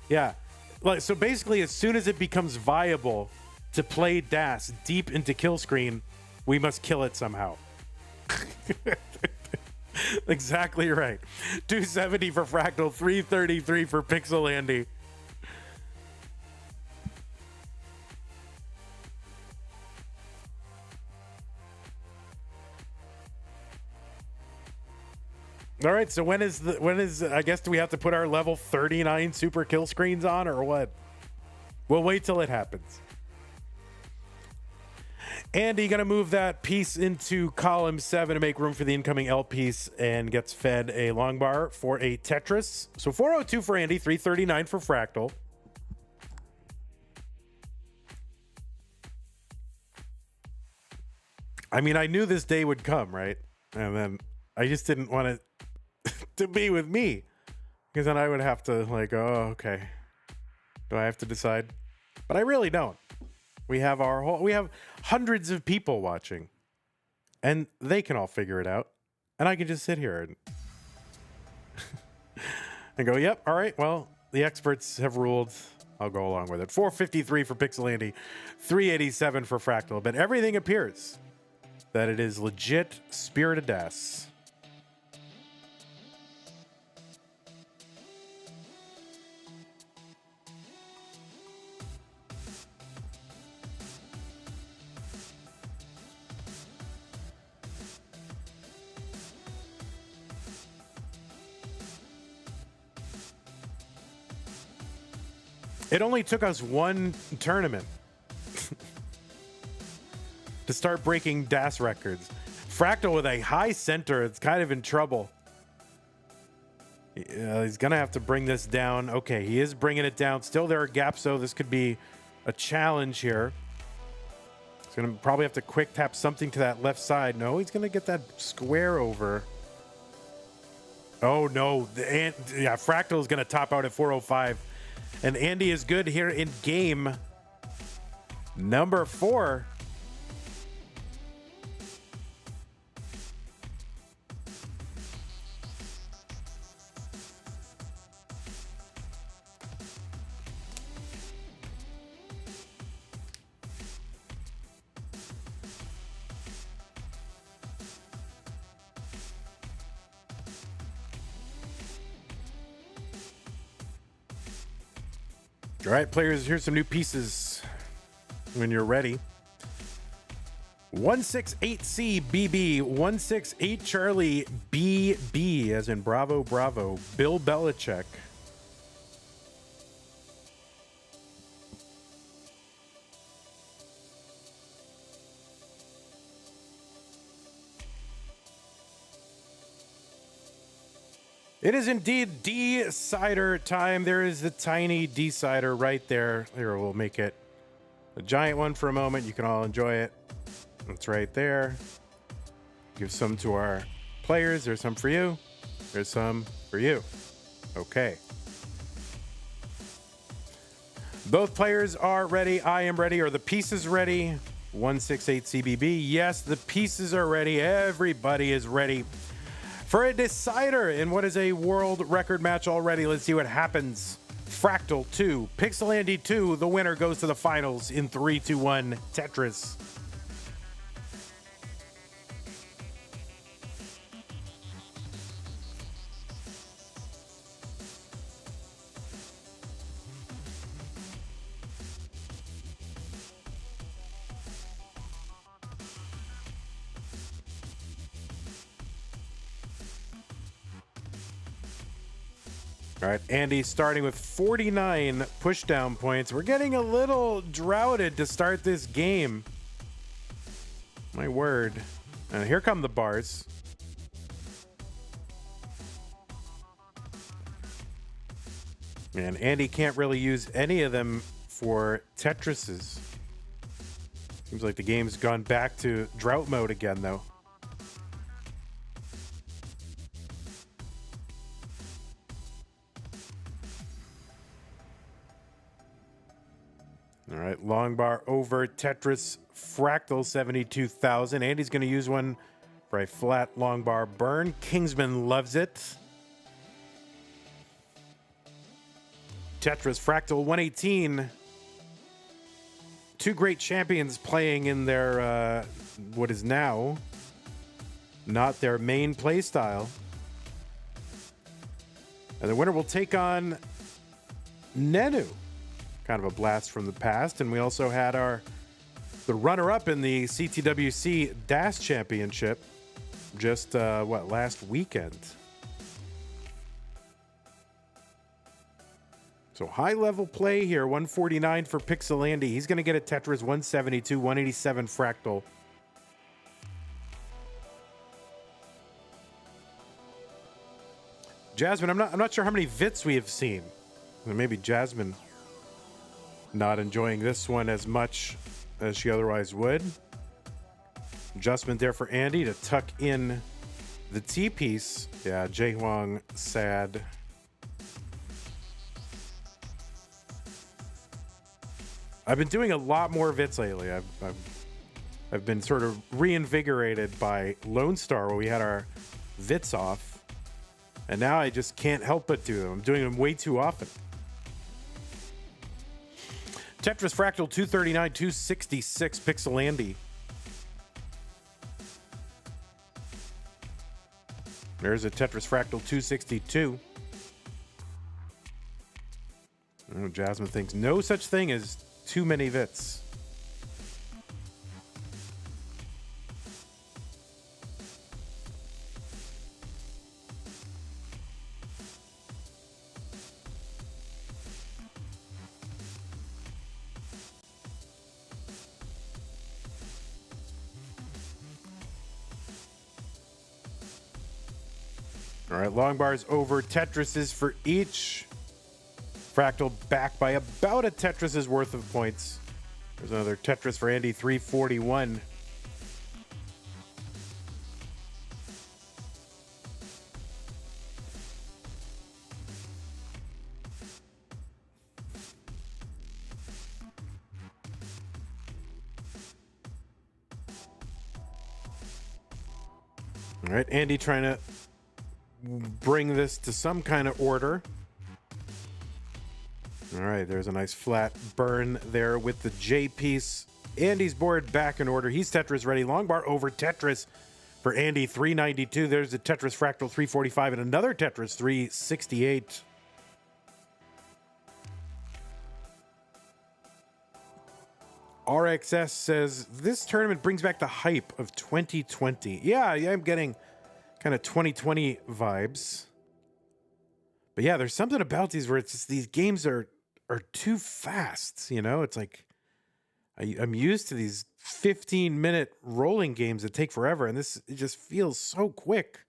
Yeah. Like, so basically, as soon as it becomes viable to play DAS deep into kill screen, we must kill it somehow. Exactly right. 270 for Fractal, 333 for Pixel Andy. All right, so when is I guess, do we have to put our level 39 super kill screens on or what? We'll wait till it happens. Andy gonna move that piece into column 7 to make room for the incoming L piece and gets fed a long bar for a Tetris. So 402 for Andy, 339 for Fractal. I mean, I knew this day would come, right? And then I just didn't want it to be with me, because then I would have to like, oh, okay. Do I have to decide? But I really don't. We have hundreds of people watching, and they can all figure it out. And I can just sit here and go, yep, all right, well, the experts have ruled. I'll go along with it. 453 for Pixel Andy, 387 for Fractal. But everything appears that it is legit Spirited DAS. It only took us one tournament to start breaking DAS records. Fractal with a high center, it's kind of in trouble. He's going to have to bring this down. Okay, he is bringing it down. Still, there are gaps, so this could be a challenge here. He's going to probably have to quick tap something to that left side. No, he's going to get that square over. Oh, no. Fractal is going to top out at 405. And Andy is good here in game number 4. All right, players, here's some new pieces when you're ready. 168C BB, 168 Charlie BB, as in Bravo Bravo, Bill Belichick. It is indeed decider time. There is the tiny decider right there. Here, we'll make it a giant one for a moment. You can all enjoy it. It's right there. Give some to our players. There's some for you. There's some for you. Okay. Both players are ready. I am ready. Are the pieces ready? 168 CBB. Yes, the pieces are ready. Everybody is ready for a decider in what is a world record match already. Let's see what happens. Fractal 2, Pixelandy 2. The winner goes to the finals in 3, 2, 1 Tetris. All right, Andy starting with 49 pushdown points. We're getting a little droughted to start this game. My word. And here come the bars. And Andy can't really use any of them for Tetrises. Seems like the game's gone back to drought mode again, though. All right, long bar over Tetris Fractal 72,000. Andy's going to use one for a flat long bar burn. Kingsman loves it. Tetris Fractal 118. Two great champions playing in their, what is now not their main play style. And the winner will take on NENU. Kind of a blast from the past. And we also had the runner-up in the CTWC DAS Championship just, last weekend. So high-level play here, 149 for Pixelandy. He's going to get a Tetris 172, 187 Fractal. Jasmine, I'm not sure how many VITs we have seen. Maybe Jasmine not enjoying this one as much as she otherwise would. Adjustment there for Andy to tuck in the T-piece. Yeah, Jae Huang, sad. I've been doing a lot more VITs lately. I've been sort of reinvigorated by Lone Star where we had our VITs off. And now I just can't help but do them. I'm doing them way too often. Tetris Fractal 239, 266 Pixelandy. There's a Tetris Fractal 262. Oh, Jasmine thinks no such thing as too many VITs. All right, long bars over Tetrises for each. Fractal back by about a Tetris's worth of points. There's another Tetris for Andy, 341. All right, Andy trying to bring this to some kind of order. All right, there's a nice flat burn there with the J piece. Andy's board back in order. He's Tetris ready. Long bar over Tetris for Andy, 392. There's the Tetris Fractal 345 and another Tetris 368. RXS says, this tournament brings back the hype of 2020. Yeah, I'm getting kind of 2020 vibes. But yeah, there's something about these where it's just, these games are too fast, you know? It's like, I'm used to these 15-minute rolling games that take forever, and it just feels so quick.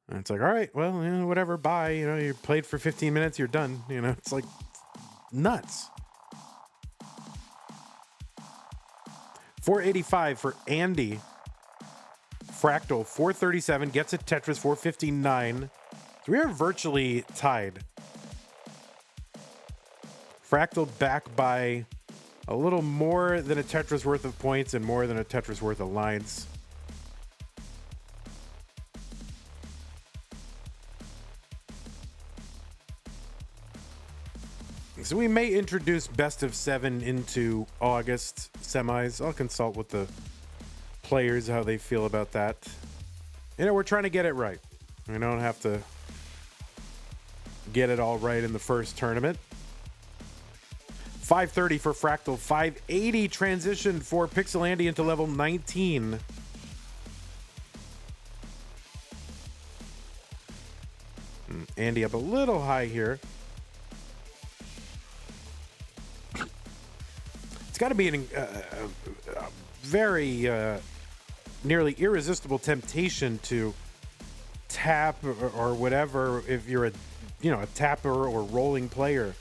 And it's like, all right, well, you know, whatever, bye. You know, you played for 15 minutes, you're done. You know, it's like nuts. 485 for Andy. Fractal, 437, gets a Tetris, 459. So we are virtually tied. Fractal back by a little more than a Tetris worth of points and more than a Tetris worth of lines. So we may introduce best of 7 into August semis. I'll consult with the players how they feel about that. You know, we're trying to get it right. We don't have to get it all right in the first tournament. 530 for Fractal, 580 transition for Pixel Andy into level 19. Andy up a little high here. It's got to be a very nearly irresistible temptation to tap or whatever if you're a tapper or rolling player.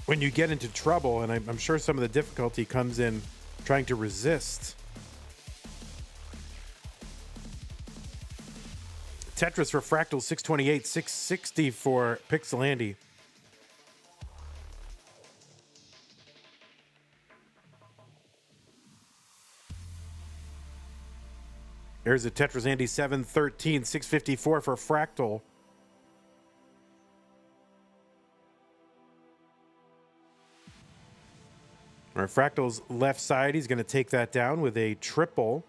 When you get into trouble, and I'm sure some of the difficulty comes in trying to resist. Tetris for Fractal, 628, 660 for Pixel Andy. There's a Tetris Andy, 713, 654 for Fractal. All right, Fractal's left side, he's going to take that down with a triple.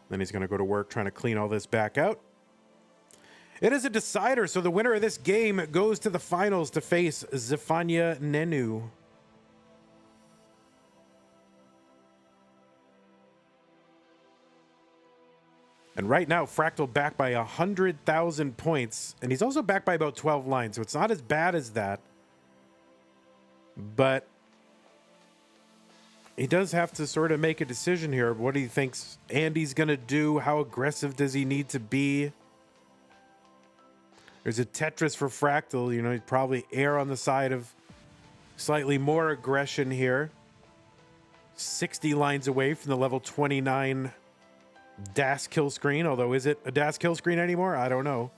Then he's going to go to work trying to clean all this back out. It is a decider, so the winner of this game goes to the finals to face Zefania NENU. And right now, Fractal back by 100,000 points, and he's also back by about 12 lines, so it's not as bad as that. But he does have to sort of make a decision here. What do you think Andy's going to do? How aggressive does he need to be? There's a Tetris for Fractal. You know, he'd probably err on the side of slightly more aggression here. 60 lines away from the level 29 DAS kill screen. Although, is it a DAS kill screen anymore? I don't know.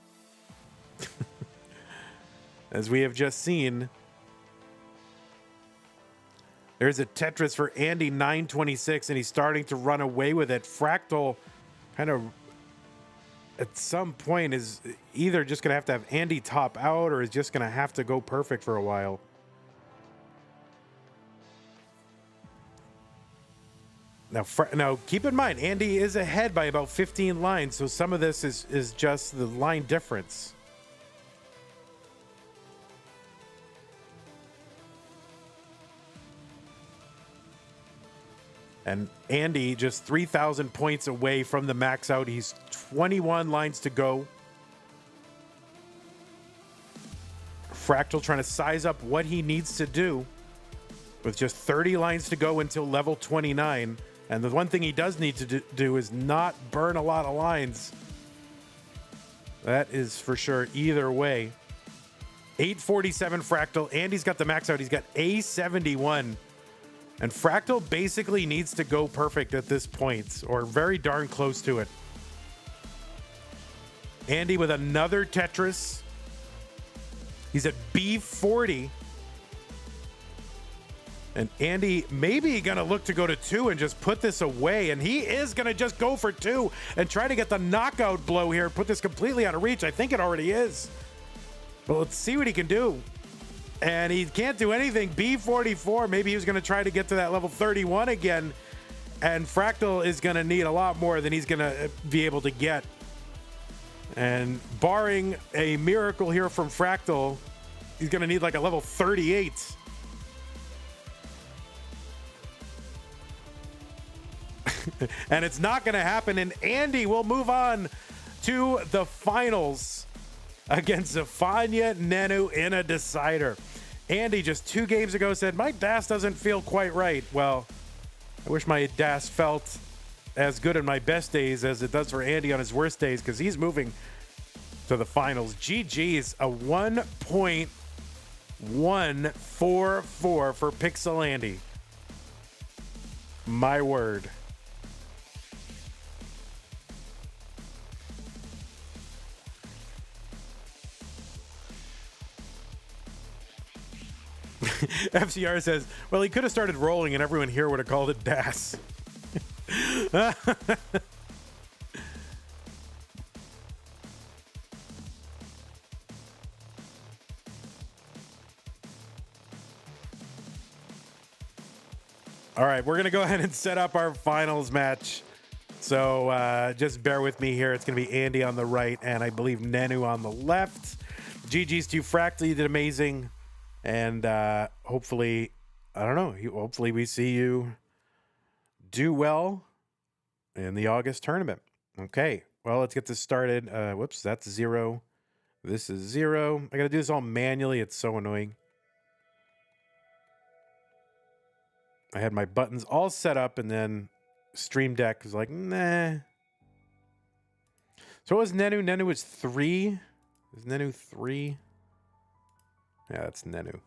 As we have just seen. There's a Tetris for Andy, 926, and he's starting to run away with it. Fractal kind of, at some point, is either just going to have Andy top out or is just going to have to go perfect for a while. Now, keep in mind, Andy is ahead by about 15 lines, so some of this is just the line difference. And Andy just 3,000 points away from the max out. He's 21 lines to go. Fractal trying to size up what he needs to do with just 30 lines to go until level 29. And the one thing he does need to do is not burn a lot of lines. That is for sure either way. 847 Fractal. Andy's got the max out. He's got A71. And Fractal basically needs to go perfect at this point, or very darn close to it. Andy with another Tetris. He's at B40. And Andy maybe going to look to go to 2 and just put this away. And he is going to just go for 2 and try to get the knockout blow here. Put this completely out of reach. I think it already is. But let's see what he can do. And he can't do anything. B44, maybe he was going to try to get to that level 31 again. And Fractal is going to need a lot more than he's going to be able to get. And barring a miracle here from Fractal, he's going to need like a level 38. And it's not going to happen. And Andy will move on to the finals against Zafania NENU in a decider. Andy just 2 games ago said, my DAS doesn't feel quite right. Well, I wish my DAS felt as good in my best days as it does for Andy on his worst days, because he's moving to the finals. GG's, a 1.144 for Pixel Andy. My word. FCR says, well, he could have started rolling and everyone here would have called it DAS. All right, we're going to go ahead and set up our finals match. So just bear with me here. It's going to be Andy on the right and I believe NENU on the left. GG's to FRACTAL. You did amazing. And hopefully, I don't know, hopefully we see you do well in the August tournament. Okay, well, let's get this started. Whoops, that's 0. This is 0. I got to do this all manually. It's so annoying. I had my buttons all set up, and then Stream Deck was like, nah. So what was NENU? NENU was 3. Is NENU 3? Yeah, that's NENU.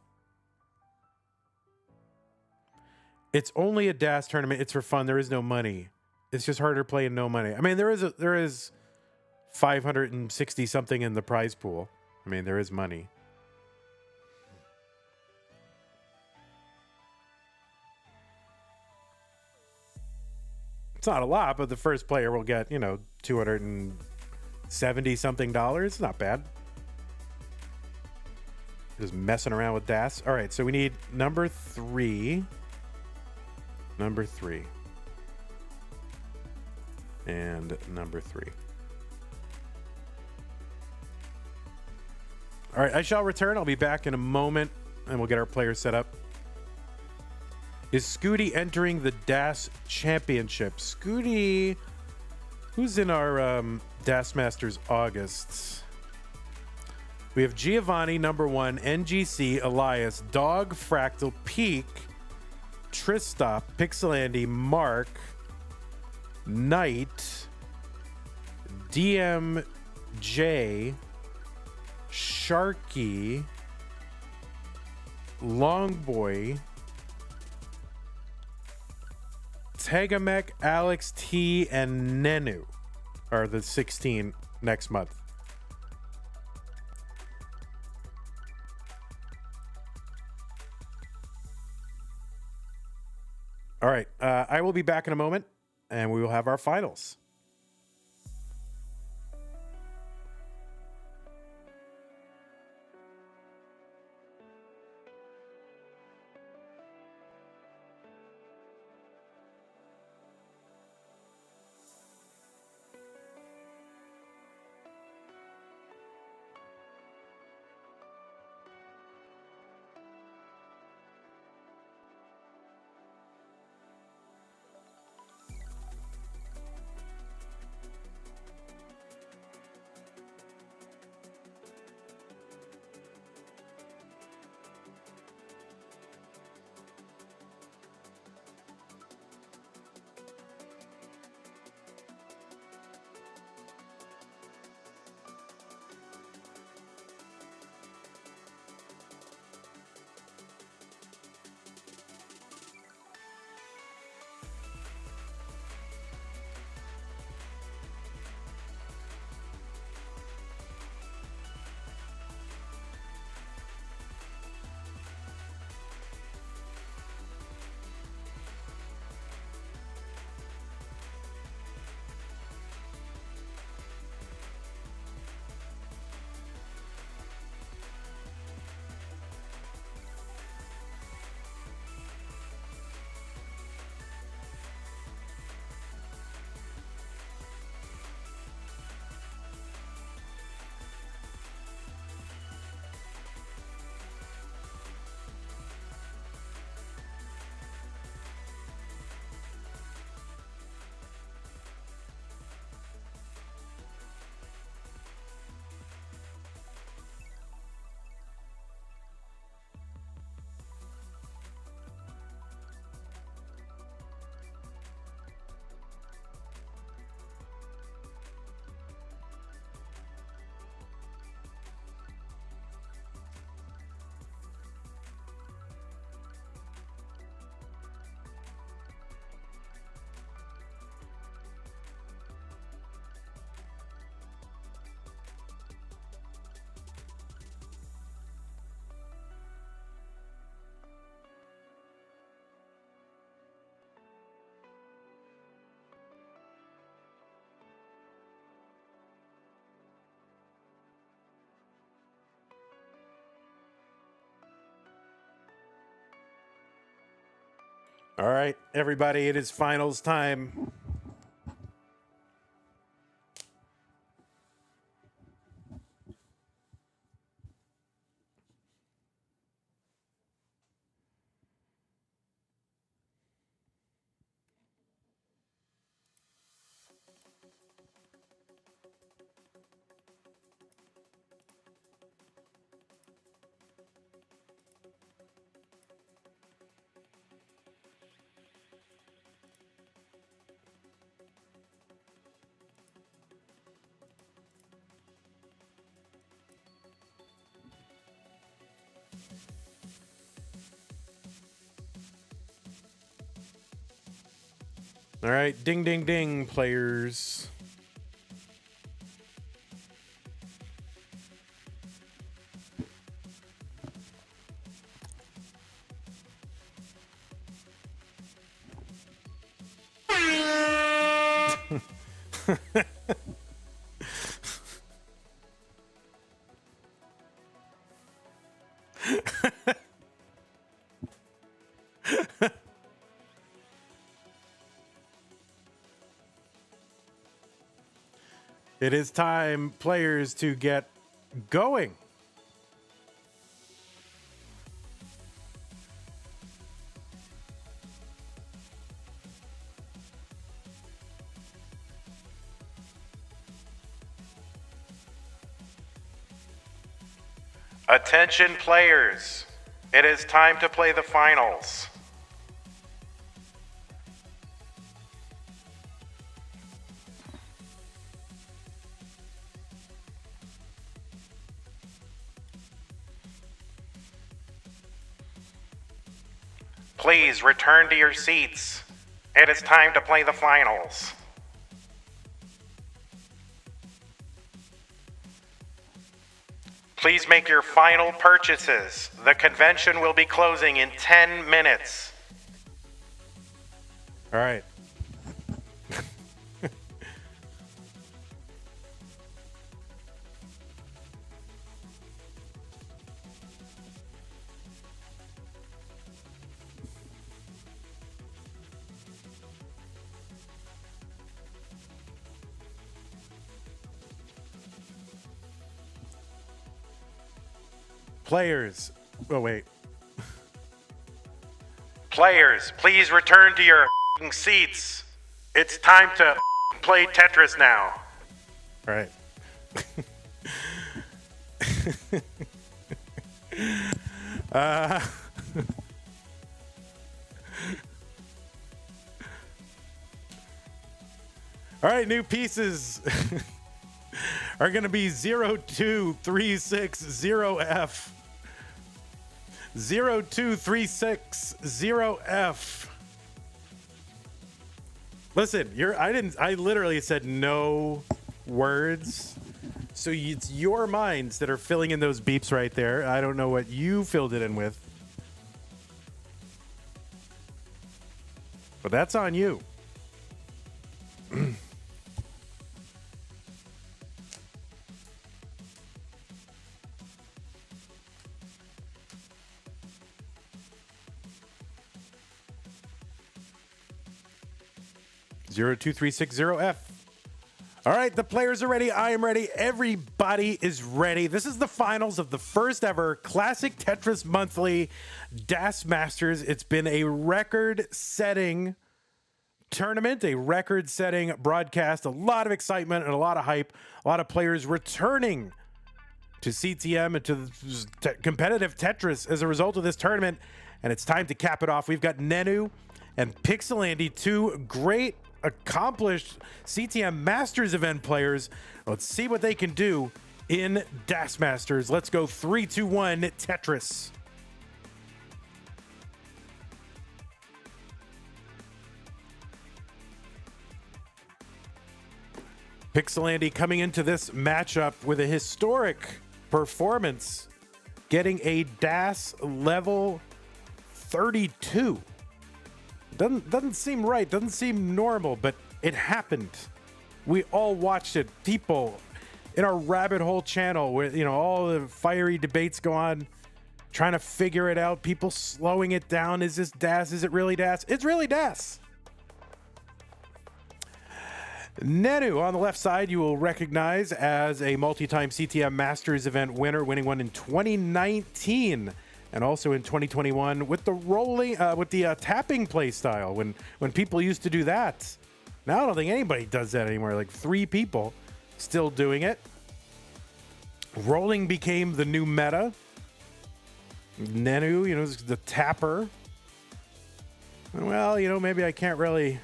It's only a DAS tournament. It's for fun. There is no money. It's just harder playing no money. I mean, there is 560 something in the prize pool. I mean, there is money. It's not a lot, but the first player will get, you know, $270 something. It's not bad. Just messing around with DAS. All right, so we need number 3. Number 3. And number 3. All right, I shall return. I'll be back in a moment, and we'll get our players set up. Is Scooty entering the DAS Championship? Scooty, who's in our DAS Masters August? We have Giovanni, number 1, NGC, Elias, Dog, Fractal, Peak, Tristop, Pixel Andy, Mark, Knight, DMJ, Sharky, Longboy, Tegamek, Alex T, and NENU are the 16 next month. All right, I will be back in a moment, and we will have our finals. All right, everybody, it is finals time. All right, ding, ding, ding, players. It is time, players, to get going. Attention, players. It is time to play the finals. Please return to your seats. It is time to play the finals. Please make your final purchases. The convention will be closing in 10 minutes. All right. Players. Oh, wait. Players, please return to your seats. It's time to play Tetris now. All right. All right, new pieces are going to be 02360F. 02360F. Listen, I literally said no words. So it's your minds that are filling in those beeps right there. I don't know what you filled it in with. But that's on you. 02360F. All right, the players are ready. I am ready. Everybody is ready. This is the finals of the first ever Classic Tetris Monthly DAS Masters. It's been a record-setting tournament, a record-setting broadcast, a lot of excitement and a lot of hype, a lot of players returning to CTM and to competitive Tetris as a result of this tournament, and it's time to cap it off. We've got NENU and Pixelandy, two great, accomplished CTM Masters event players. Let's see what they can do in DAS Masters. Let's go 3, 2, 1, Tetris. Pixelandy coming into this matchup with a historic performance, getting a DAS level 32. Doesn't seem right, doesn't seem normal, but it happened. We all watched it. People in our rabbit hole channel where, all the fiery debates go on. trying to figure it out. People slowing it down. Is this DAS? Is it really DAS? It's really DAS. NENU on the left side, you will recognize as a multi-time CTM Masters event winner, winning one in 2019 and also in 2021 with the tapping play style when people used to do that. Now I don't think anybody does that anymore. Like 3 people still doing it. Rolling became the new meta. NENU, is the tapper. Well, maybe I can't really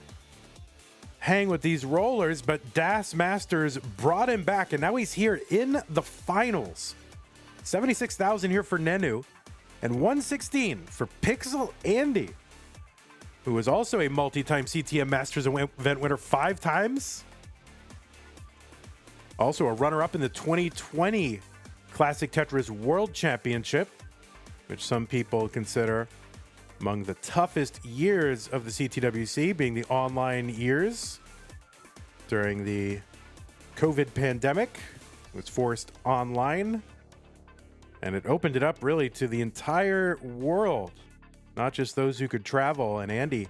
hang with these rollers, but DAS Masters brought him back, and now he's here in the finals. 76,000 here for NENU, and 116 for Pixel Andy, who was also a multi-time CTM Masters event winner 5 times. Also a runner-up in the 2020 Classic Tetris World Championship, which some people consider among the toughest years of the CTWC, being the online years during the COVID pandemic. It was forced online, and it opened it up really to the entire world, not just those who could travel. And Andy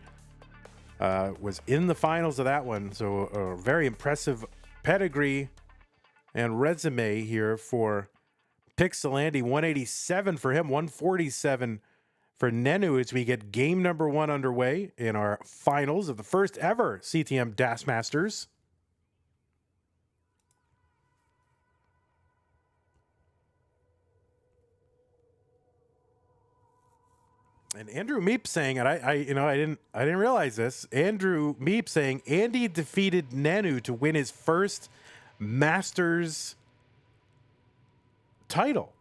was in the finals of that one, so a very impressive pedigree and resume here for Pixel Andy. 187 for him, 147 for NENU as we get game number 1 underway in our finals of the first ever CTM DAS Masters. And Andrew Meep saying, and I didn't realize this. Andrew Meep saying Andy defeated NENU to win his first Masters title,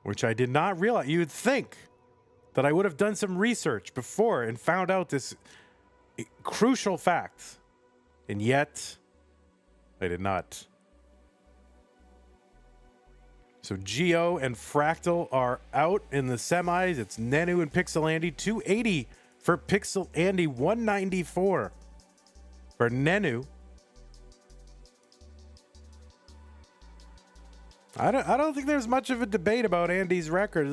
which I did not realize. You'd think that I would have done some research before and found out this crucial fact, and yet I did not. So GIO and FRACTAL are out in the semis. It's NENU and Pixel Andy. 280 for Pixel Andy, 194 for NENU. I don't think there's much of a debate about Andy's record.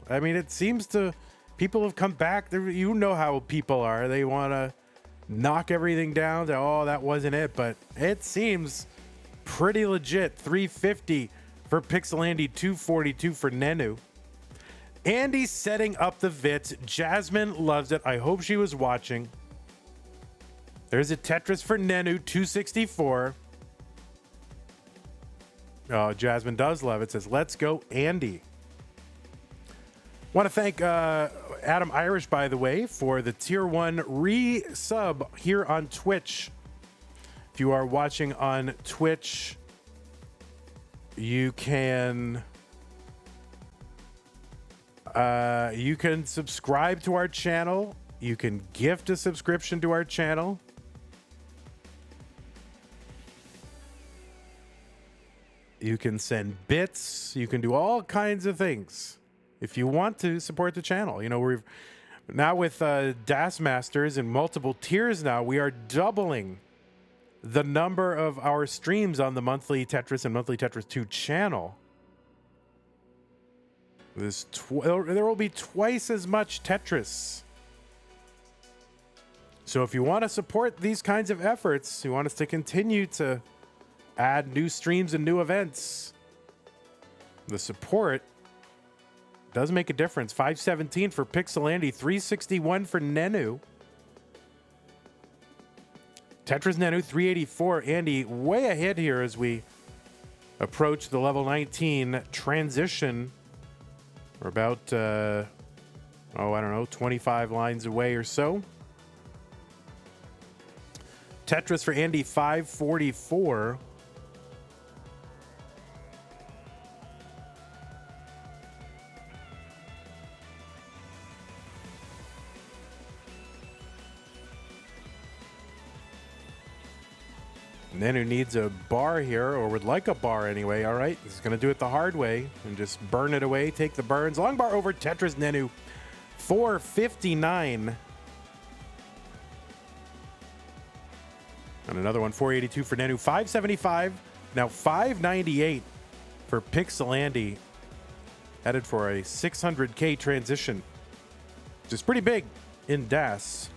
I mean, it seems people have come back. You know how people are. They want to knock everything down. That wasn't it. But it seems pretty legit. 350 for Pixel Andy, 242 for NENU. Andy's setting up the Vits. Jasmine loves it. I hope she was watching. There's a Tetris for NENU, 264. Oh, Jasmine does love it. Says, let's go, Andy. Want to thank Adam Irish, by the way, for the Tier 1 resub here on Twitch. If you are watching on Twitch, you can subscribe to our channel. You can gift a subscription to our channel. You can send bits. You can do all kinds of things if you want to support the channel. We've now with DAS Masters and multiple tiers now, we are doubling the number of our streams on the monthly Tetris and monthly Tetris 2 channel. There will be twice as much Tetris. So if you want to support these kinds of efforts, you want us to continue to add new streams and new events, the support does make a difference. 517 for Pixel Andy, 361 for NENU. Tetris NENU, 384. Andy way ahead here as we approach the level 19 transition. We're about, 25 lines away or so. Tetris for Andy, 544. NENU needs a bar here, or would like a bar anyway. All right, this is going to do it the hard way and just burn it away. Take the burns. Long bar over Tetris NENU, 459. And another one, 482 for NENU, 575. Now 598 for Pixel Andy. headed for a 600K transition, which is pretty big in DAS.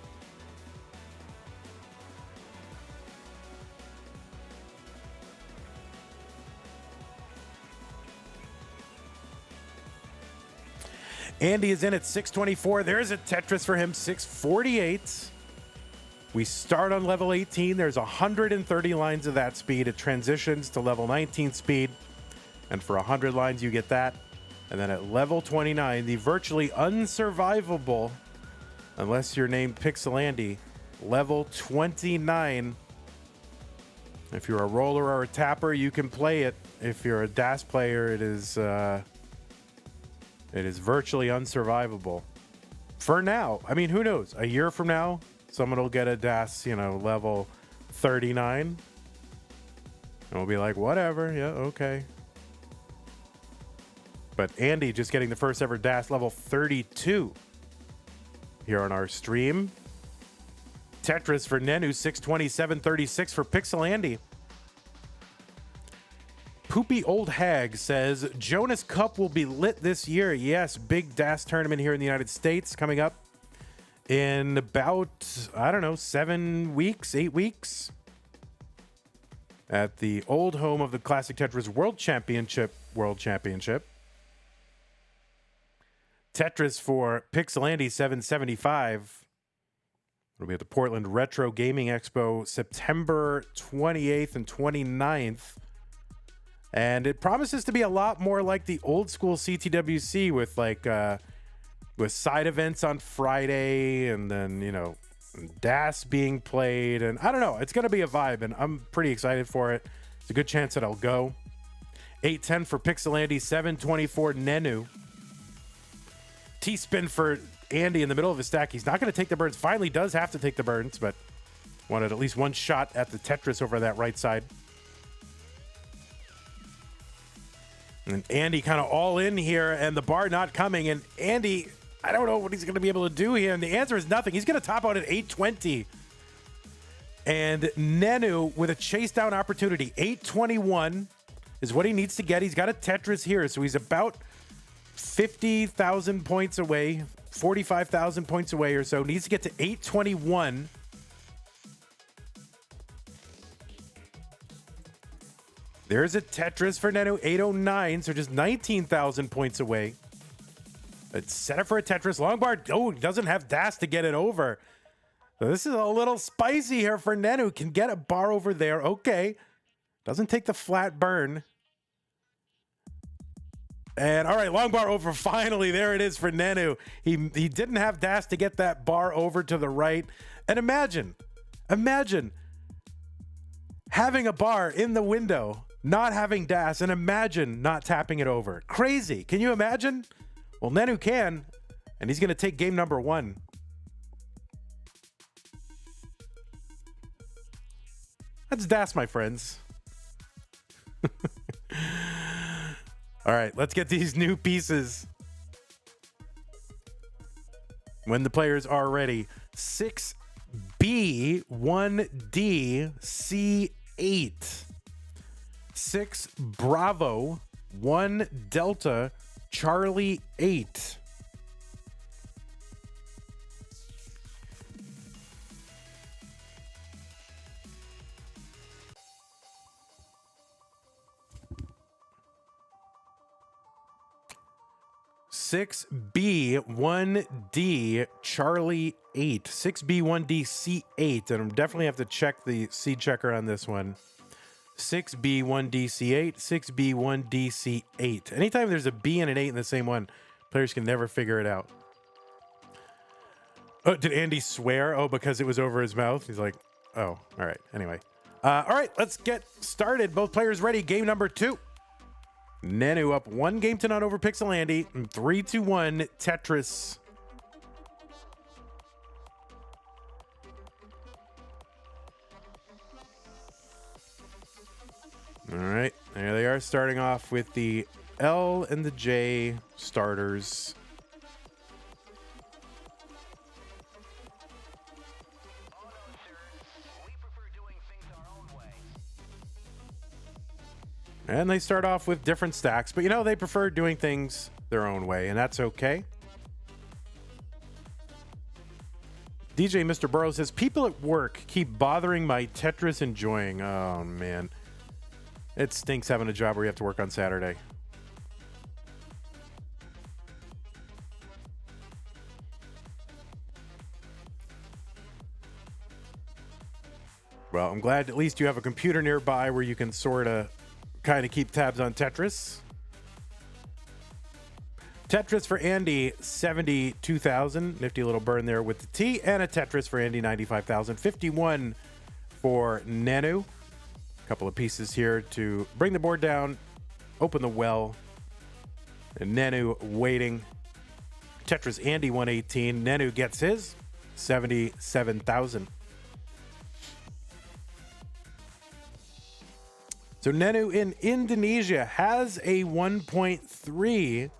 Andy is in at 624. There's a Tetris for him, 648. We start on level 18. There's 130 lines of that speed. It transitions to level 19 speed. And for 100 lines, you get that. And then at level 29, the virtually unsurvivable, unless you're named Pixel Andy, level 29. If you're a roller or a tapper, you can play it. If you're a DAS player, it is virtually unsurvivable. For now. I mean, who knows? A year from now, someone will get a DAS, level 39. And we'll be like, whatever. Yeah, okay. But Andy just getting the first ever DAS level 32 here on our stream. Tetris for NENU, 627.36 for Pixel Andy. Poopy Old Hag says, Jonas Cup will be lit this year. Yes, big DAS tournament here in the United States coming up in about, 7 weeks, 8 weeks. At the old home of the Classic Tetris World Championship. Tetris for Pixel Andy, 775. It'll be at the Portland Retro Gaming Expo, September 28th and 29th. And it promises to be a lot more like the old school CTWC with side events on Friday and then, DAS being played. And I don't know, it's going to be a vibe and I'm pretty excited for it. It's a good chance that I'll go. 810 for Pixel Andy, 724 NENU. T-spin for Andy in the middle of his stack. He's not going to take the burns. Finally does have to take the burns, but wanted at least one shot at the Tetris over that right side. And Andy kind of all in here and the bar not coming. And Andy, I don't know what he's going to be able to do here. And the answer is nothing. He's going to top out at 820. And NENU with a chase down opportunity. 821 is what he needs to get. He's got a Tetris here. So he's about 50,000 points away, 45,000 points away or so. Needs to get to 821. There's a Tetris for NENU, 809, so just 19,000 points away. It's set up for a Tetris. Long bar, doesn't have DAS to get it over. So this is a little spicy here for NENU. Can get a bar over there. Okay. Doesn't take the flat burn. And all right, long bar over. Finally, there it is for NENU. He didn't have DAS to get that bar over to the right. And imagine having a bar in the window, not having DAS, and imagine not tapping it over. Crazy. Can you imagine? Well, NENU can, and he's going to take game number 1. That's DAS, my friends. All right, let's get these new pieces. When the players are ready. 6B, 1D, C8. 6 Bravo, 1 Delta, Charlie 8. Six B 1D Charlie 8. 6B 1D C8. And I definitely have to check the C checker on this one. 6B 1D C8. 6B 1D C8. Anytime there's a B and an 8 in the same one, players can never figure it out. Oh, did Andy swear? Oh, because it was over his mouth? He's like, oh, all right. Anyway. All right, let's get started. Both players ready. Game number 2. NENU up 1-0 over Pixel Andy. 3-1 Tetris. All right, there they are, starting off with the L and the J starters. And they start off with different stacks, but they prefer doing things their own way, and that's okay. DJ Mr. Burrow says, people at work keep bothering my Tetris enjoying. Oh, man. It stinks having a job where you have to work on Saturday. Well, I'm glad at least you have a computer nearby where you can sort of kind of keep tabs on Tetris. Tetris for Andy, 72,000. Nifty little burn there with the T. And a Tetris for Andy, 95,000. 51 for NENU. A couple of pieces here to bring the board down, open the well. And NENU waiting. Tetris Andy, 118. NENU gets his, 77,000. So NENU in Indonesia has a 1.3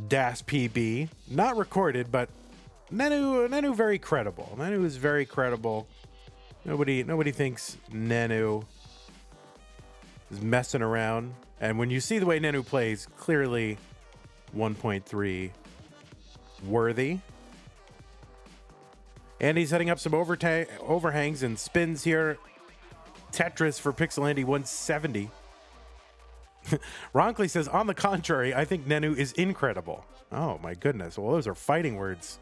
DAS PB, not recorded, but NENU very credible. NENU is very credible. Nobody thinks NENU is messing around. And when you see the way NENU plays, clearly 1.3 worthy. And he's setting up some overhangs and spins here. Tetris for Pixel Andy, 170. Ronkley says, on the contrary, I think NENU is incredible. Oh, my goodness. Well, those are fighting words.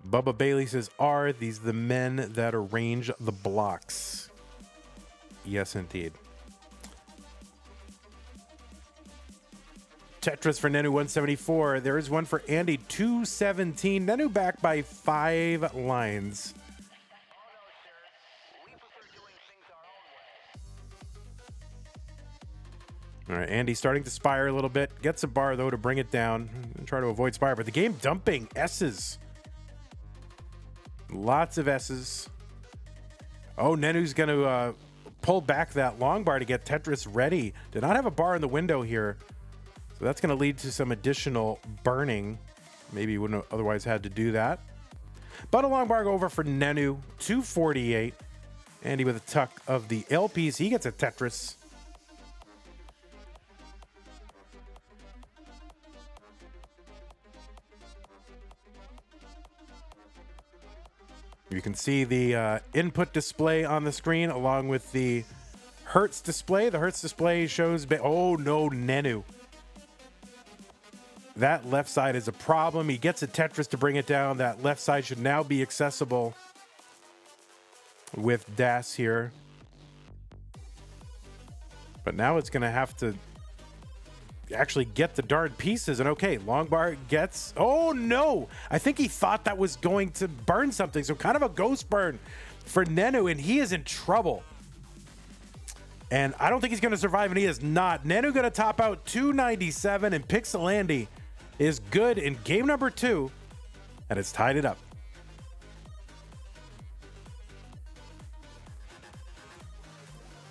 Bubba Bailey says, are these the men that arrange the blocks? Yes, indeed. Tetris for NENU, 174. There is one for Andy, 217. NENU back by 5 lines. All right, Andy starting to spire a little bit. Gets a bar, though, to bring it down. Try to avoid spire, but the game dumping S's. Lots of S's. Oh, NENU's going to pull back that long bar to get Tetris ready. Did not have a bar in the window here. So that's going to lead to some additional burning. Maybe you wouldn't have otherwise had to do that. But a long bar go over for NENU, 248. Andy with a tuck of the LPs. He gets a Tetris. You can see the input display on the screen along with the Hertz display. The Hertz display shows... oh, no, NENU. That left side is a problem. He gets a Tetris to bring it down. That left side should now be accessible with DAS here. But now it's going to have to actually get the darn pieces. And okay, Longbar gets... oh, no! I think he thought that was going to burn something. So kind of a ghost burn for NENU, and he is in trouble. And I don't think he's going to survive, and he is not. NENU going to top out 297, and Pixel Andy is good in game number 2, and it's tied it up.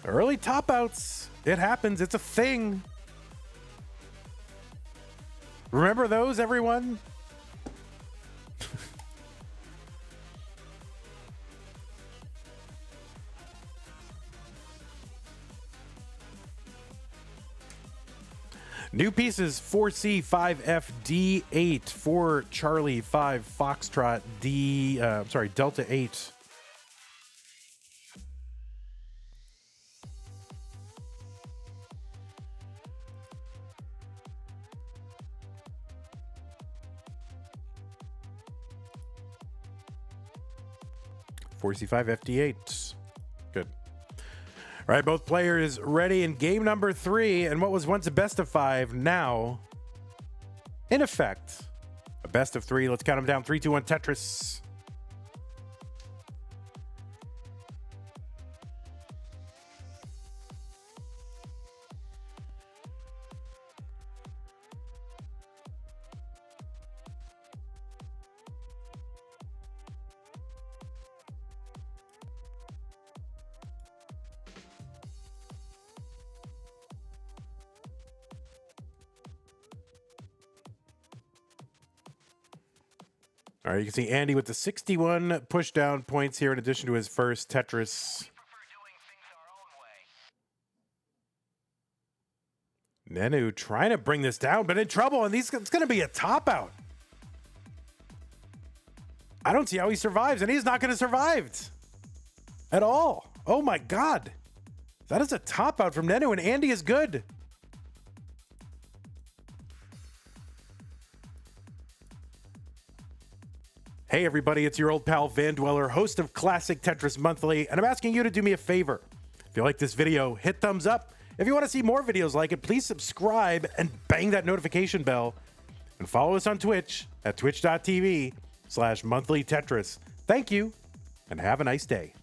Early top outs. It happens. It's a thing. Remember those, everyone? New pieces 4C 5F D8 4 Charlie 5 Foxtrot Delta 8. C5 FD8. Good. All right, both players ready in game number 3, and what was once a best of 5, now, in effect, a best of 3. Let's count them down. 3, 2, 1, Tetris. All right, you can see Andy with the 61 push down points here in addition to his first Tetris. NENU trying to bring this down, but in trouble, and it's going to be a top out. I don't see how he survives, and he's not going to survive at all. Oh my God. That is a top out from NENU, and Andy is good. Hey everybody, it's your old pal Van Dweller, host of Classic Tetris Monthly, and I'm asking you to do me a favor. If you like this video, hit thumbs up. If you want to see more videos like it, please subscribe and bang that notification bell. And follow us on Twitch at twitch.tv/monthlytetris. Thank you, and have a nice day.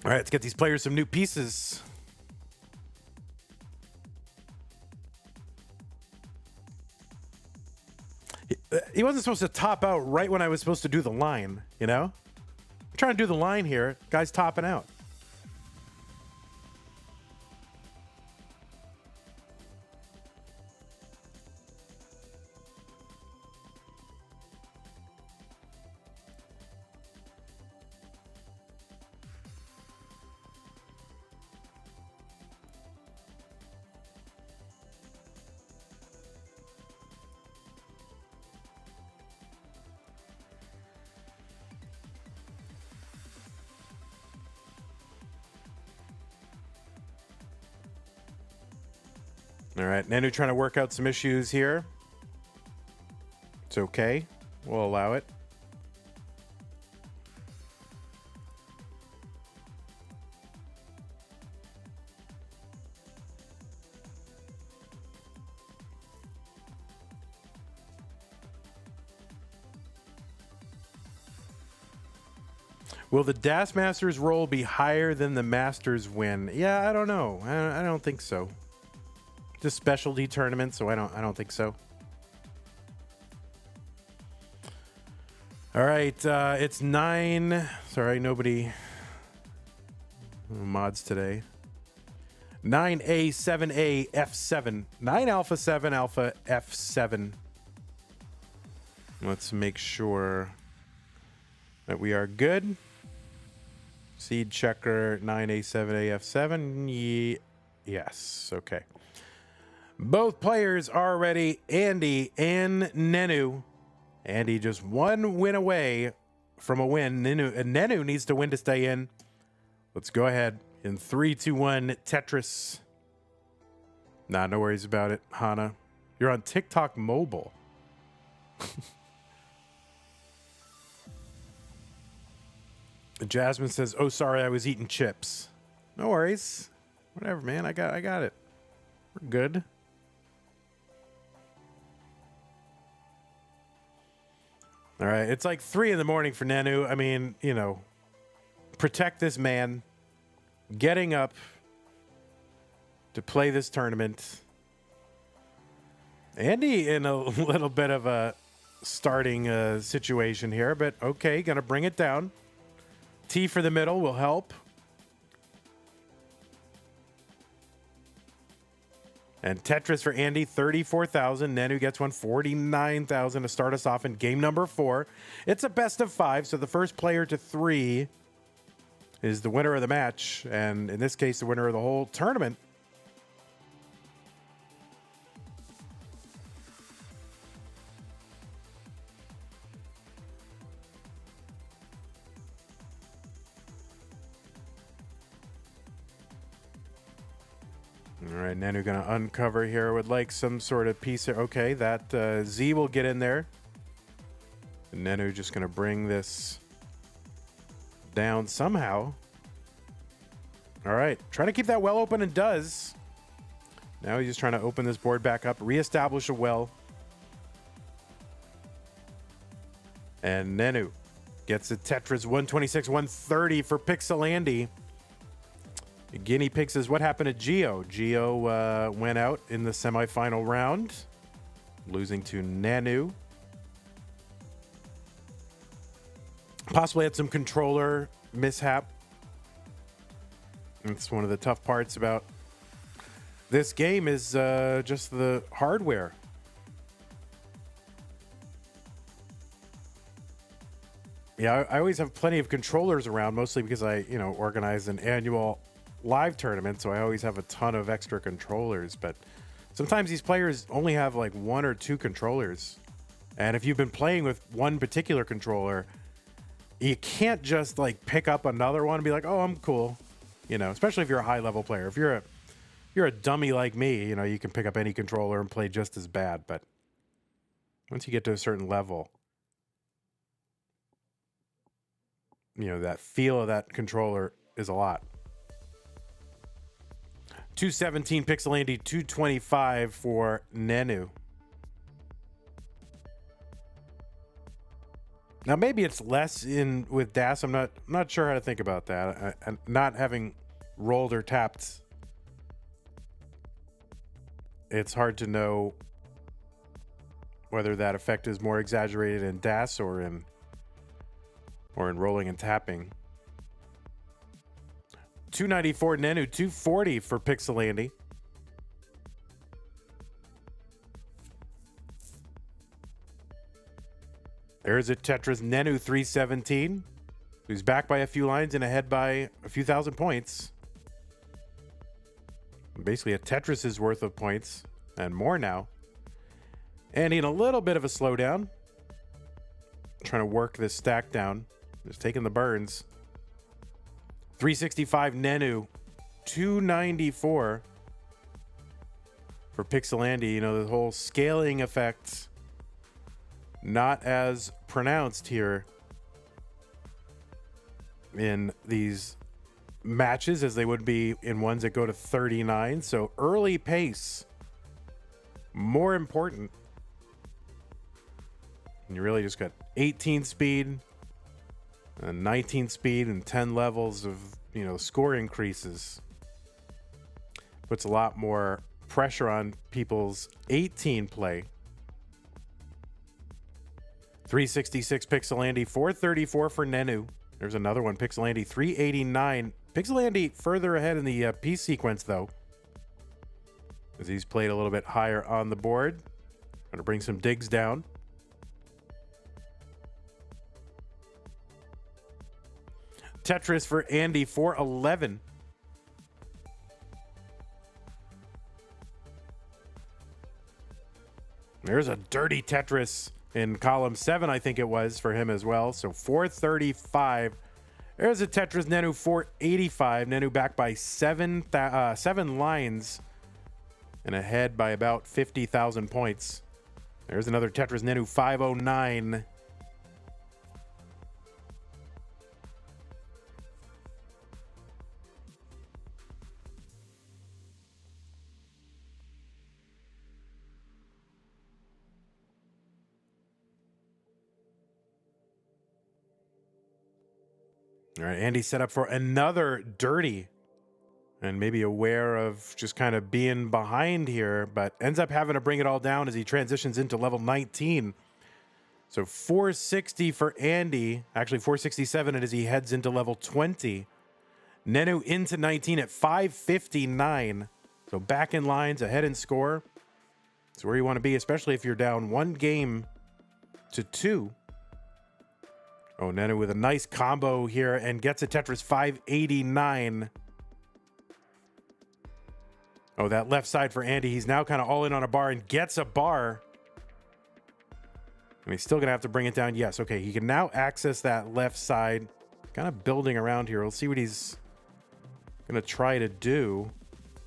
All right, let's get these players some new pieces. He wasn't supposed to top out right when I was supposed to do the line, you know? I'm trying to do the line here. Guy's topping out. All right, NENU trying to work out some issues here. It's okay. We'll allow it. Will the DAS Masters roll be higher than the Masters win? Yeah, I don't know. I don't think so. It's a specialty tournament, so I don't think so. All right, it's 9. Sorry, nobody mods today. 9A, 7A, F7. 9 Alpha, 7 Alpha, F7. Let's make sure that we are good. Seed checker 9A, 7A, F7. Yes, okay. Both players are ready, Andy and NENU. Andy just one win away from a win. NENU needs to win to stay in. Let's go ahead in 3, 2, 1, Tetris. Nah, no worries about it, Hana. You're on TikTok mobile. Jasmine says, "Oh, sorry, I was eating chips." No worries. Whatever, man. I got it. We're good. All right, it's like 3 in the morning for NENU. I mean, you know, protect this man. Getting up to play this tournament. Andy in a little bit of a starting situation here, but okay, gonna bring it down. T for the middle will help. And Tetris for Andy, 34,000. NENU gets one, 49,000 to start us off in game number 4. It's a best of 5, so the first player to 3 is the winner of the match, and in this case, the winner of the whole tournament. All right, NENU going to uncover here. Would like some sort of piece. Okay, that Z will get in there. And NENU just going to bring this down somehow. All right, trying to keep that well open and does. Now he's just trying to open this board back up, reestablish a well. And NENU gets a Tetris 126, 130 for Pixel Andy. Guinea Pig says, what happened to GIO? GIO went out in the semifinal round, losing to NENU. Possibly had some controller mishap. That's one of the tough parts about this game is just the hardware. Yeah, I always have plenty of controllers around, mostly because I, organize an annual live tournament, so I always have a ton of extra controllers, but sometimes these players only have like 1 or 2 controllers. And if you've been playing with one particular controller, you can't just like pick up another one and be like, oh, I'm cool. You know, especially if you're a high level player. If you're a dummy like me, you know, you can pick up any controller and play just as bad. But once you get to a certain level, you know, that feel of that controller is a lot. 217 Pixel Andy, 225 for NENU. Now maybe it's less in with DAS. I'm not sure how to think about that. And not having rolled or tapped, it's hard to know whether that effect is more exaggerated in DAS or in rolling and tapping. 294 NENU, 240 for Pixel Andy. There's a Tetris NENU 317, who's back by a few lines and ahead by a few thousand points. Basically a Tetris's worth of points and more now. And in a little bit of a slowdown. Trying to work this stack down. Just taking the burns. 365 NENU, 294 for Pixel Andy. You know, the whole scaling effect not as pronounced here in these matches as they would be in ones that go to 39. So early pace, more important. And you really just got 18 speed, 19 speed, and 10 levels of, you know, score increases. Puts a lot more pressure on people's 18 play. 366 Pixel Andy, 434 for NENU. There's another one, Pixel Andy, 389. Pixel Andy further ahead in the piece sequence, though, as he's played a little bit higher on the board. Going to bring some digs down. Tetris for Andy, 411. There's a dirty Tetris in column 7, I think it was, for him as well. So 435. There's a Tetris NENU, 485. NENU back by 7 lines and ahead by about 50,000 points. There's another Tetris NENU, 509. All right, Andy set up for another dirty and maybe aware of just kind of being behind here, but ends up having to bring it all down as he transitions into level 19. So 460 for Andy, actually 467 as he heads into level 20. NENU into 19 at 559. So back in lines, ahead in score. It's where you want to be, especially if you're down 1 game to 2. Oh, NENU with a nice combo here and gets a Tetris 589. Oh, that left side for Andy. He's now kind of all in on a bar and gets a bar. And he's still going to have to bring it down. Yes, okay. He can now access that left side. Kind of building around here. We'll see what he's going to try to do.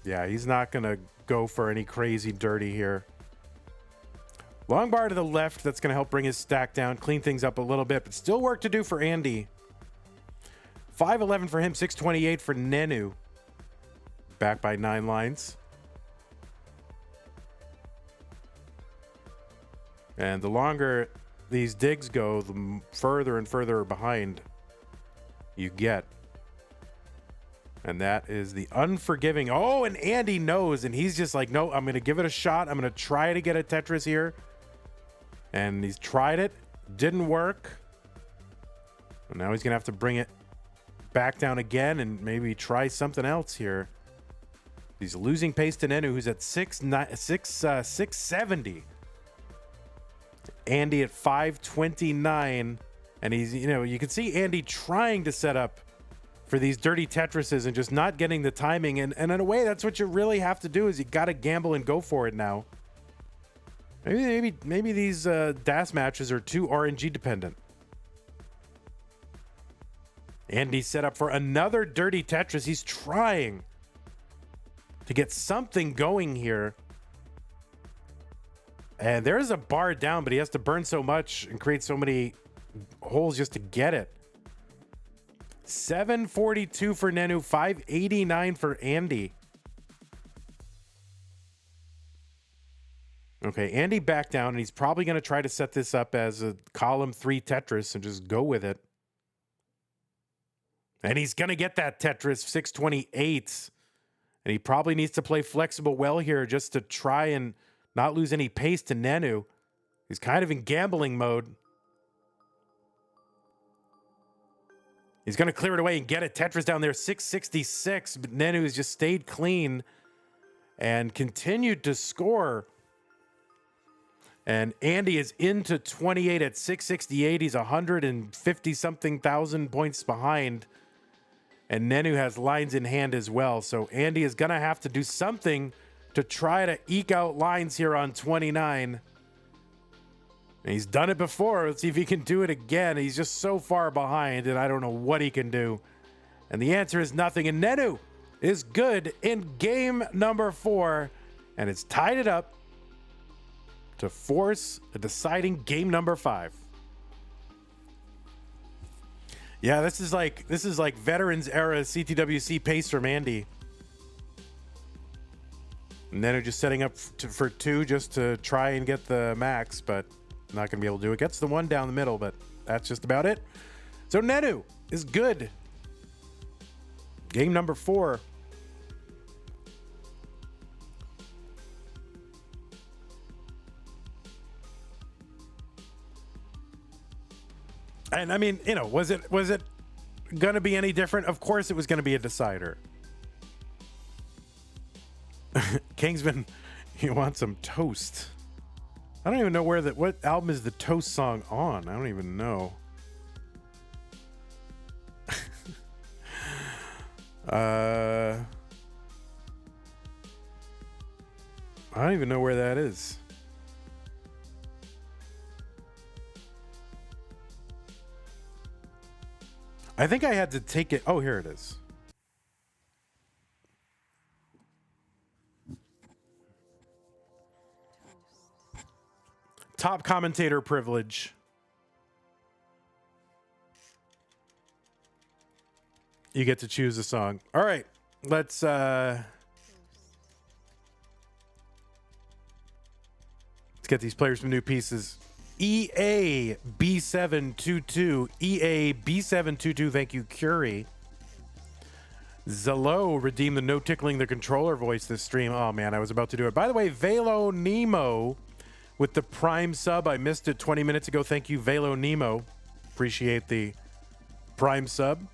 Yeah, he's not going to go for any crazy dirty here. Long bar to the left. That's going to help bring his stack down, clean things up a little bit, but still work to do for Andy. 511 for him, 628 for NENU. Back by 9 lines. And the longer these digs go, the further and further behind you get. And that is the unforgiving. Oh, and Andy knows, and he's just like, no, I'm going to give it a shot. I'm going to try to get a Tetris here. And he's tried it. Didn't work. And now he's going to have to bring it back down again and maybe try something else here. He's losing pace to NENU, who's at 670. Andy at 529. And he's, you know, you can see Andy trying to set up for these dirty Tetrises and just not getting the timing. And in a way, that's what you really have to do is you got to gamble and go for it now. Maybe these DAS matches are too RNG dependent. Andy's set up for another dirty Tetris. He's trying to get something going here. And there's a bar down, but he has to burn so much and create so many holes just to get it. 742 for NENU, 589 for Andy. Okay, Andy backed down, and he's probably going to try to set this up as a column 3 Tetris and just go with it. And he's going to get that Tetris, 628. And he probably needs to play flexible well here just to try and not lose any pace to NENU. He's kind of in gambling mode. He's going to clear it away and get it. Tetris down there, 666. But NENU has just stayed clean and continued to score. And Andy is into 28 at 668. He's 150-something thousand points behind. And NENU has lines in hand as well. So Andy is going to have to do something to try to eke out lines here on 29. And he's done it before. Let's see if he can do it again. He's just so far behind, and I don't know what he can do. And the answer is nothing. And NENU is good in game number 4. And it's tied it up to force a deciding game number 5. Yeah, this is like veterans era CTWC pace from Andy. And NENU just setting up for 2 just to try and get the max, but not going to be able to do it. Gets the 1 down the middle, but that's just about it. So NENU is good. Game number 4. And I mean, you know, was it going to be any different? Of course it was going to be a decider. Kingsman, he wants some toast. I don't even know what album is the Toast song on. I don't even know. I don't even know where that is. I think I had to take it. Oh, here it is. Top commentator privilege. You get to choose a song. All right, let's get these players some new pieces. EA B722. EA B722. Thank you, Curie. Zelo redeemed the no tickling the controller voice this stream. Oh man, I was about to do it. By the way, Velo Nemo with the Prime sub. I missed it 20 minutes ago. Thank you, Velo Nemo. Appreciate the Prime sub.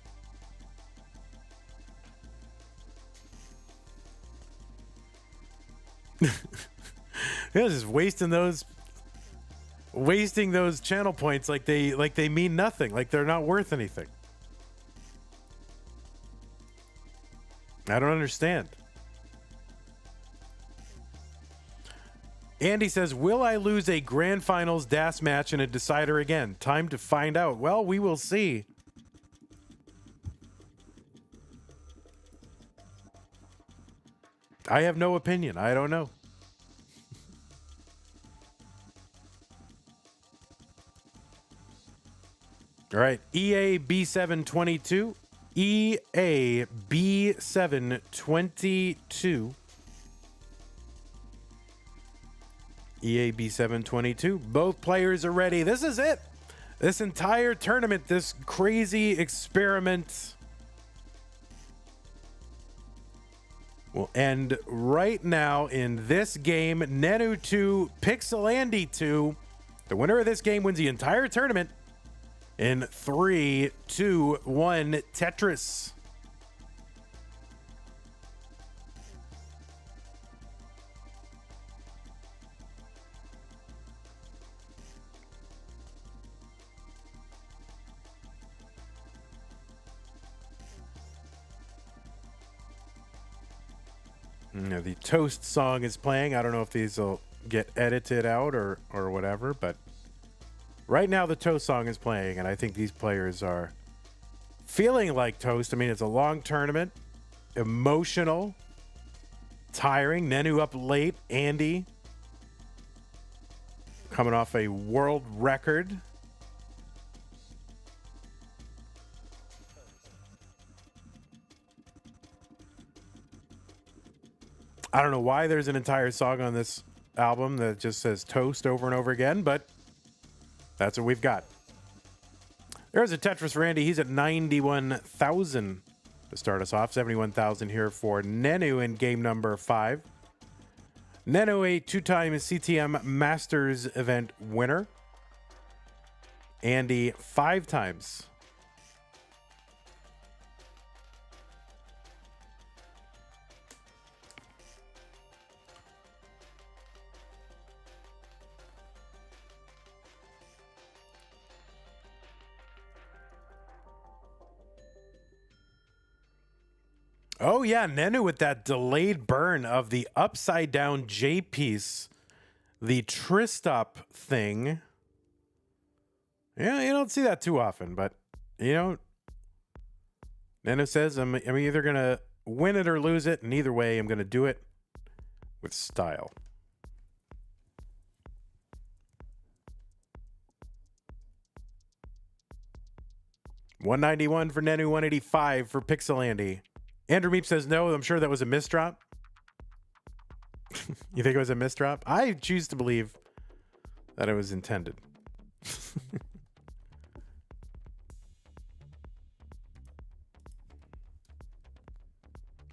Yeah, just wasting those channel points like they mean nothing, like they're not worth anything. I don't understand. Andy says, will I lose a grand finals DAS match and a decider again? Time to find out. Well, we will see. I have no opinion. I don't know. All right, EA B722. EA B722. EA B722. Both players are ready. This is it. This entire tournament, this crazy experiment will end right now in this game. NENU 2, Pixel Andy 2. The winner of this game wins the entire tournament. In 3, 2, 1, Tetris. The Toast song is playing. I don't know if these will get edited out or whatever, but right now the Toast song is playing, and I think these players are feeling like Toast. I mean, it's a long tournament, emotional, tiring. NENU up late. Andy coming off a world record. I don't know why there's an entire song on this album that just says Toast over and over again, but that's what we've got. There's a Tetris Randy. He's at 91,000 to start us off. 71,000 here for NENU in game number 5. NENU, a 2-time CTM Masters event winner. Andy, 5 times. Oh, yeah, NENU with that delayed burn of the upside-down J piece, the Tristop thing. Yeah, you don't see that too often, but, you know, NENU says, I'm either going to win it or lose it, and either way, I'm going to do it with style. $191 for NENU, $185 for Pixel Andy. Andrew Meep says no. I'm sure that was a misdrop. You think it was a misdrop? I choose to believe that it was intended.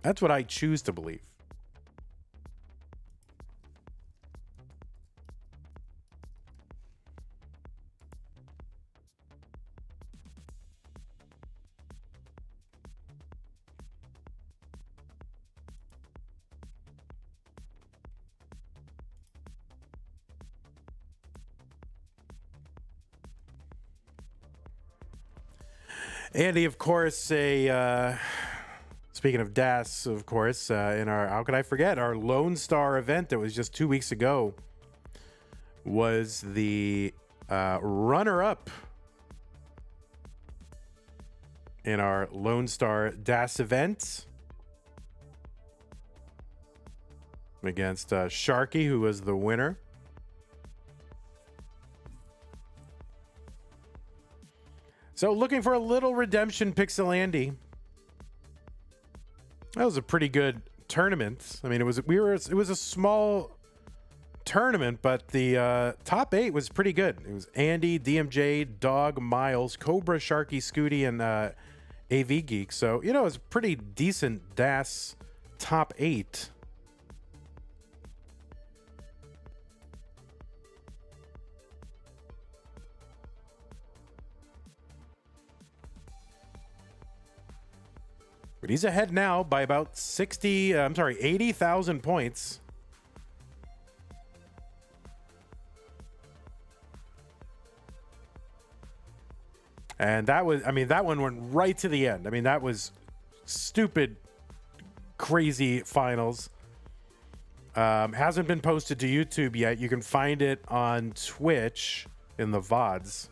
That's what I choose to believe. Andy, of course, speaking of DAS, of course, in our, how could I forget, our Lone Star event that was just 2 weeks ago was the runner-up in our Lone Star DAS event against Sharky, who was the winner. So looking for a little redemption, Pixel Andy. That was a pretty good tournament. I mean, it was a small tournament, but the top 8 was pretty good. It was Andy, DMJ, Dog, Miles, Cobra, Sharky, Scooty, and AV Geek. So, you know, it was a pretty decent DAS top 8. But he's ahead now by about 80,000 points. And that was, I mean, that one went right to the end. I mean, that was stupid, crazy finals. Hasn't been posted to YouTube yet. You can find it on Twitch in the VODs.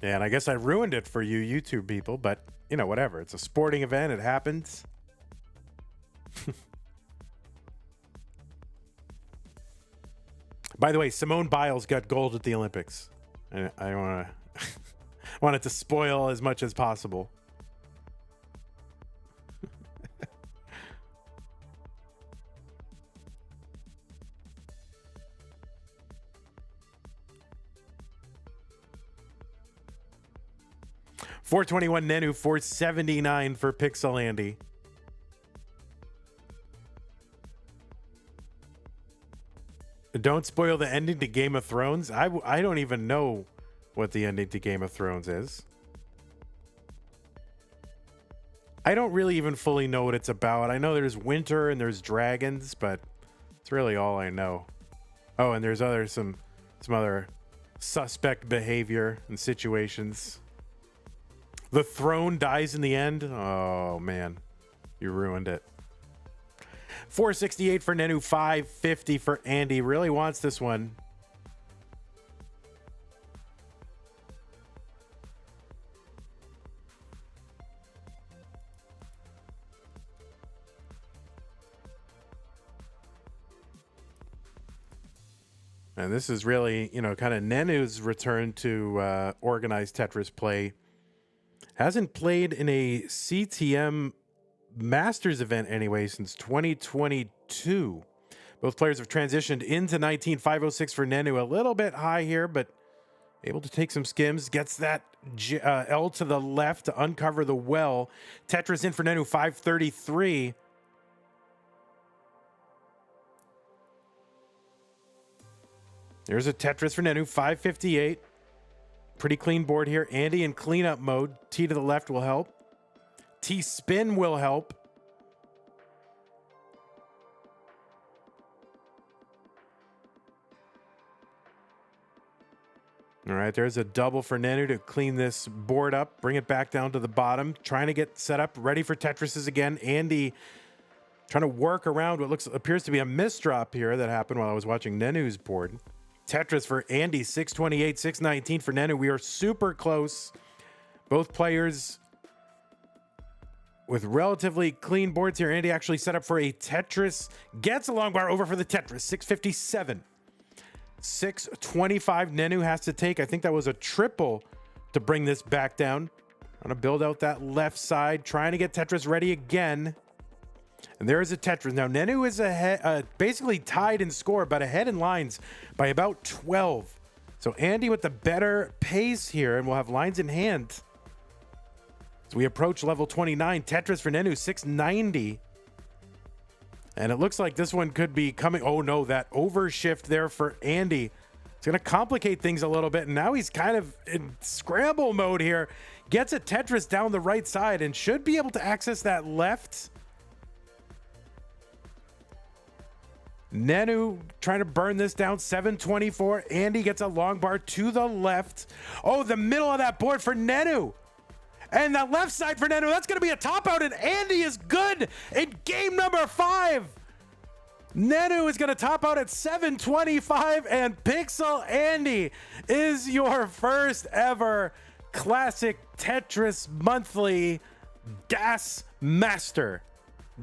And I guess I ruined it for you YouTube people, but, you know, whatever. It's a sporting event. It happens. By the way, Simone Biles got gold at the Olympics. And I wanted to spoil as much as possible. $421 NENU, $479 for Pixel Andy. Don't spoil the ending to Game of Thrones. I don't even know what the ending to Game of Thrones is. I don't really even fully know what it's about. I know there's winter and there's dragons, but it's really all I know. Oh, and there's some other suspect behavior and situations. The throne dies in the end. Oh, man. You ruined it. 468 for NENU, 550 for Andy. Really wants this one. And this is really, you know, kind of NENU's return to organized Tetris play. Hasn't played in a CTM Masters event anyway since 2022. Both players have transitioned into 19.506 for NENU. A little bit high here, but able to take some skims. Gets that L to the left to uncover the well. Tetris in for NENU, 533. There's a Tetris for NENU, 558. Pretty clean board here. Andy in cleanup mode. T to the left will help. T spin will help. All right, there's a double for NENU to clean this board up, bring it back down to the bottom. Trying to get set up, ready for Tetrises again. Andy trying to work around what appears to be a misdrop here that happened while I was watching NENU's board. Tetris for Andy, 628, 619 for NENU. We are super close. Both players with relatively clean boards here. Andy actually set up for a Tetris. Gets a long bar over for the Tetris, 657. 625 NENU has to take. I think that was a triple to bring this back down. Trying to build out that left side. Trying to get Tetris ready again. And there is a Tetris. Now, NENU is ahead, basically tied in score, but ahead in lines by about 12. So Andy with the better pace here, and we'll have lines in hand. As we approach level 29, Tetris for NENU, 690. And it looks like this one could be coming. Oh, no, that overshift there for Andy. It's going to complicate things a little bit. And now he's kind of in scramble mode here. Gets a Tetris down the right side and should be able to access that left. NENU trying to burn this down, 724. Andy gets a long bar to the left. Oh, the middle of that board for NENU. And that left side for NENU, that's going to be a top out, and Andy is good in game number 5. NENU is going to top out at 725, and Pixel Andy is your first ever Classic Tetris Monthly DAS Master.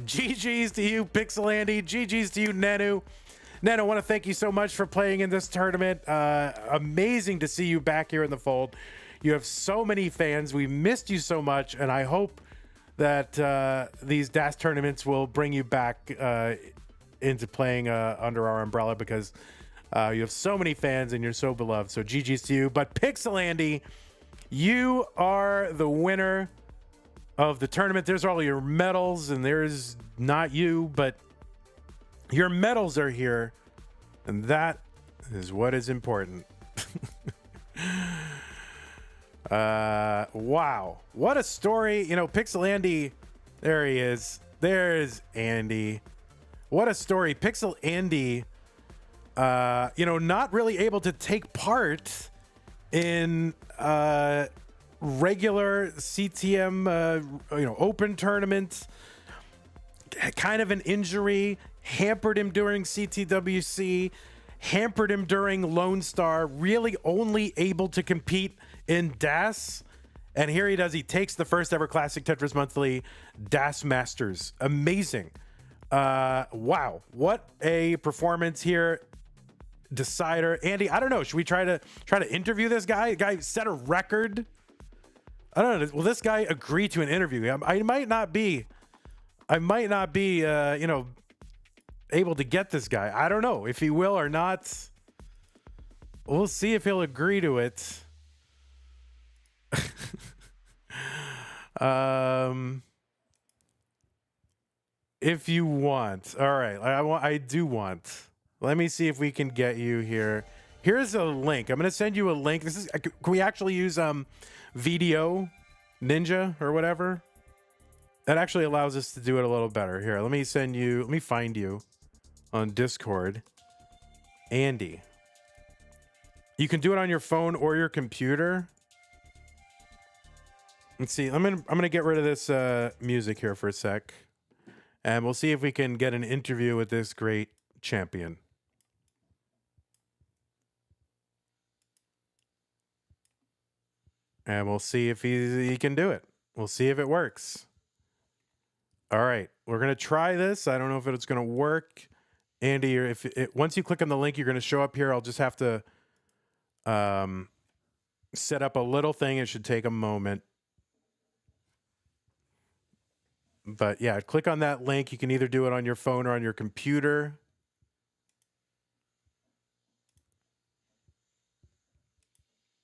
GG's to you, Pixel Andy. GG's to you, NENU. NENU, I want to thank you so much for playing in this tournament. Amazing to see you back here in the fold. You have so many fans. We missed you so much, and I hope that these DAS tournaments will bring you back into playing under our umbrella, because you have so many fans and you're so beloved. So GG's to you. But Pixel Andy, you are the winner of the tournament. There's all your medals, and there's not you, but your medals are here, and that is what is important. Wow, what a story. You know, Pixel Andy, there he is. There's Andy. What a story. Pixel Andy, you know, not really able to take part in regular CTM, you know, open tournament. Kind of an injury hampered him during CTWC, hampered him during Lone Star, really only able to compete in DAS. And here he does. He takes the first ever Classic Tetris Monthly DAS Masters. Amazing. Wow. What a performance here. Decider. Andy, I don't know. Should we try to interview this guy? The guy set a record. I don't know. Will this guy agree to an interview? I might not be, you know, able to get this guy. I don't know if he will or not. We'll see if he'll agree to it. If you want. All right. I do want. Let me see if we can get you here. Here's a link. I'm going to send you a link. This is, can we actually use Video Ninja or whatever? That actually allows us to do it a little better. Here, let me find you on Discord. Andy. You can do it on your phone or your computer. Let's see. I'm gonna get rid of this music here for a sec, and we'll see if we can get an interview with this great champion. And we'll see if he can do it. We'll see if it works. All right, we're gonna try this. I don't know if it's gonna work, Andy. Or once you click on the link, you're gonna show up here. I'll just have to set up a little thing. It should take a moment. But yeah, click on that link. You can either do it on your phone or on your computer.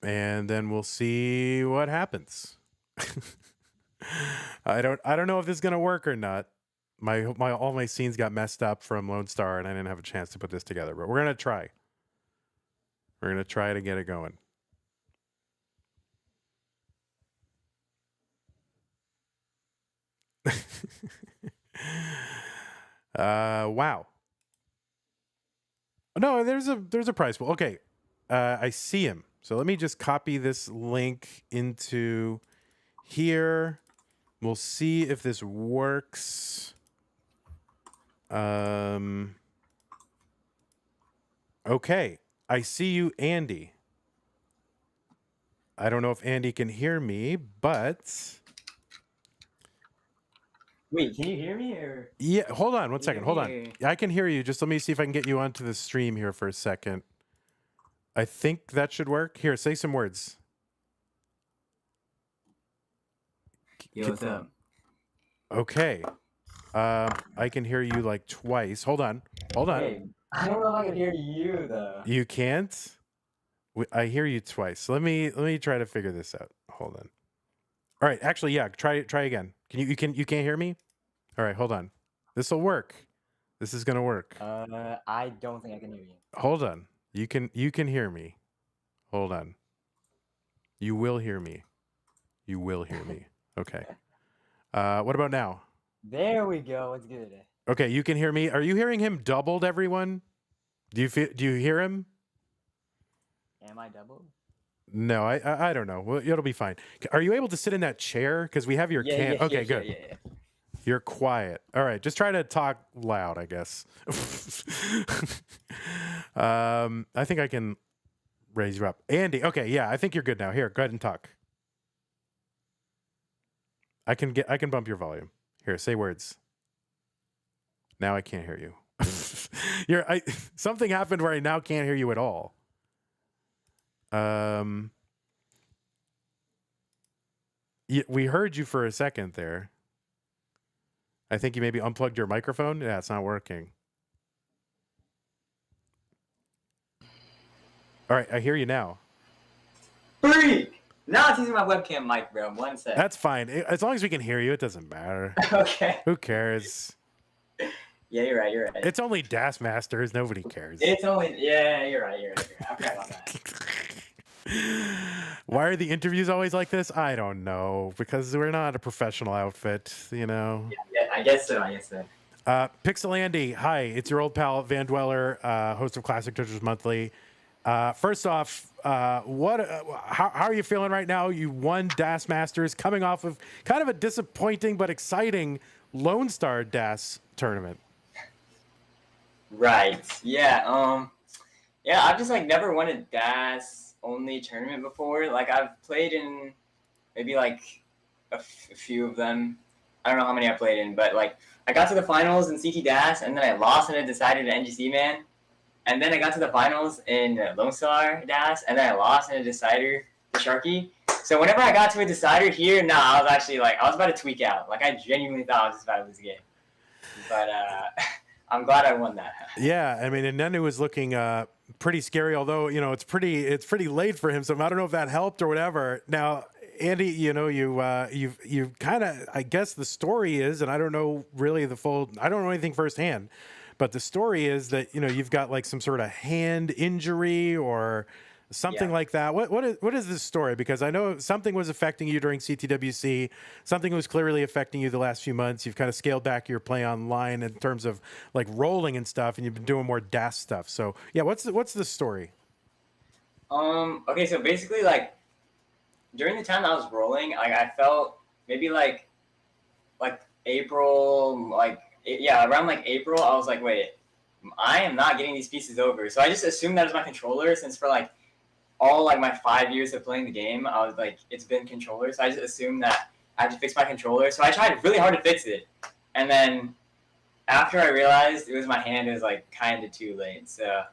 And then we'll see what happens. I don't know if this is gonna work or not. All my scenes got messed up from Lone Star, and I didn't have a chance to put this together. But we're gonna try. We're gonna try to get it going. Wow. No, there's a prize pool. Okay, I see him. So let me just copy this link into here. We'll see if this works. Okay, I see you, Andy. I don't know if Andy can hear me, but... Wait, can you hear me? Or... Yeah, hold on one second. Hold on. I can hear you. Just let me see if I can get you onto the stream here for a second. I think that should work. Here, say some words. Yo, what's up? Okay. I can hear you like twice. Hold on. Hold on. Hey, I don't know if I can hear you though. You can't? I hear you twice. Let me try to figure this out. Hold on. All right, actually, yeah, try again. You can't hear me? All right, hold on. This will work. This is gonna work. I don't think I can hear you. Hold on. You can hear me. Hold on. You will hear me. You will hear me. Okay. What about now? There we go. It's good. Okay, you can hear me. Are you hearing him doubled, everyone? Do you hear him? Am I doubled? No, I don't know. Well, it'll be fine. Are you able to sit in that chair? Because we have your Yeah, okay, good. Yeah. You're quiet. All right, just try to talk loud, I guess. I think I can raise you up. Andy, okay, yeah, I think you're good now. Here, go ahead and talk. I can bump your volume. Here, say words. Now I can't hear you. Something happened where I now can't hear you at all. Yeah, we heard you for a second there. I think you maybe unplugged your microphone. Yeah, it's not working. All right, I hear you now. Freak! Now it's using my webcam mic, bro. 1 sec. That's fine. As long as we can hear you, it doesn't matter. Okay. Who cares? Yeah, you're right. It's only Das Masters. Nobody cares. It's only... Yeah, you're right. I forgot about that. Why are the interviews always like this? I don't know. Because we're not a professional outfit, you know? Yeah, I guess so. Pixel Andy, hi. It's your old pal, Van Dweller, host of Classic Tetris Monthly. First off, how are you feeling right now? You won Das Masters, coming off of kind of a disappointing but exciting Lone Star Das tournament. Right. Yeah. Yeah. I've just never won a DAS only tournament before. I've played in maybe a few of them. I don't know how many I played in, but I got to the finals in CT DAS, and then I lost in a decider to NGC Man, and then I got to the finals in Lone Star DAS, and then I lost in a decider to Sharky. So whenever I got to a decider here, I was actually I was about to tweak out. I genuinely thought I was just about to lose the game. But I'm glad I won that. Yeah, I mean, and NENU was looking pretty scary, although, it's pretty late for him, so I don't know if that helped or whatever. Now, Andy, you've kind of, I guess the story is, and I don't know really I don't know anything firsthand, but the story is that, you've got some sort of hand injury or something like that. What is this story? Because I know something was affecting you during CTWC. Something was clearly affecting you the last few months. You've kind of scaled back your play online in terms of rolling and stuff, and you've been doing more DAS stuff. So yeah, what's the story? Okay, so basically, like during the time I was rolling, I felt maybe like April, yeah, around like April, I was like, wait, I am not getting these pieces over. So I just assumed that was my controller, since for like all like my 5 years of playing the game, I was like, it's been controller. So I just assumed that I had to fix my controller. So I tried really hard to fix it, and then after I realized it was my hand, it was like kind of too late. So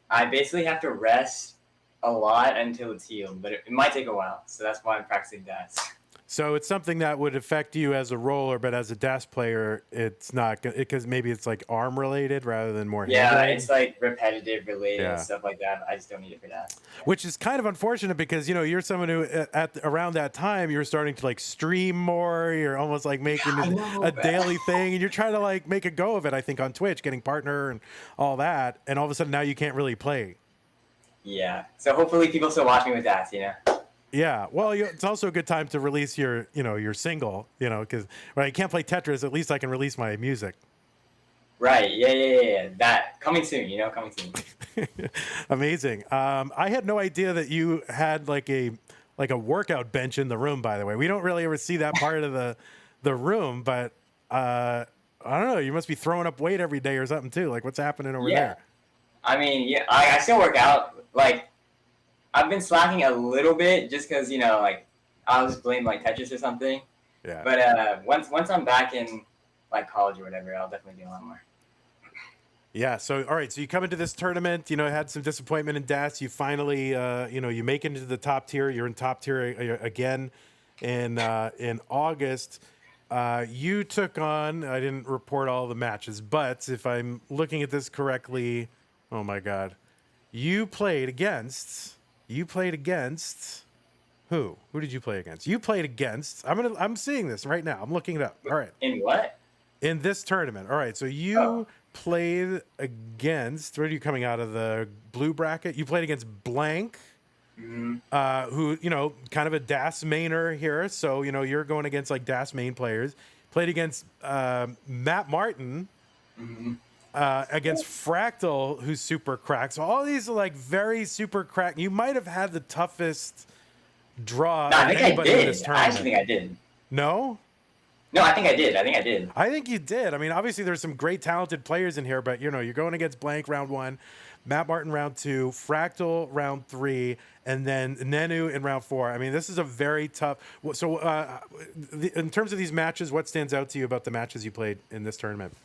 I basically have to rest a lot until it's healed, but it might take a while. So that's why I'm practicing that. So it's something that would affect you as a roller, but as a DAS player, it's not, because maybe it's like arm related rather than more hand Yeah, related. it's like repetitive related Yeah. and stuff like that. I just don't need it for that. Which is kind of unfortunate because, you know, you're someone who at around that time, you're starting to like stream more. You're almost like making I it know, a man. daily thing, and you're trying to like make a go of it, I think, on Twitch, getting partner and all that. And all of a sudden now you can't really play. Yeah. So hopefully people still watch me with that, you know? Yeah, well, it's also a good time to release your, you know, your single, you know, because I can't play Tetris. At least I can release my music. Right. Yeah. That coming soon, you know, coming soon. Amazing. I had no idea that you had like a workout bench in the room. By the way, we don't really ever see that part of the room, but I don't know. You must be throwing up weight every day or something too. Like, what's happening over Yeah. there? I mean, yeah, I still work out. Like, I've been slacking a little bit just because, you know, like, I'll just blame, like, Tetris or something. Yeah. But once I'm back in, like, college or whatever, I'll definitely do a lot more. Yeah. So, all right. So you come into this tournament, you know, had some disappointment in DAS. You finally, you know, you make it into the top tier. You're in top tier again in August. You took on, I didn't report all the matches, but if I'm looking at this correctly, oh my God, you played against who? Who did you play against? You played against, I'm seeing this right now. I'm looking it up. All right. In what? In this tournament. All right. So you played against, where are you coming out of the blue bracket? You played against Blank, who, you know, kind of a DAS mainer here. So, you know, you're going against like DAS main players. Played against Matt Martin, against Fractal, who's super cracked. So all these are like very super cracked. You might have had the toughest draw No, of I think I anybody in did. this I tournament. actually think I did. No? No, I think I did. I think you did. I mean, obviously there's some great talented players in here, but you know, you're going against Blank round 1, Matt Martin round 2, Fractal round 3, and then NENU in round 4. I mean, this is a very tough. So, in terms of these matches, what stands out to you about the matches you played in this tournament?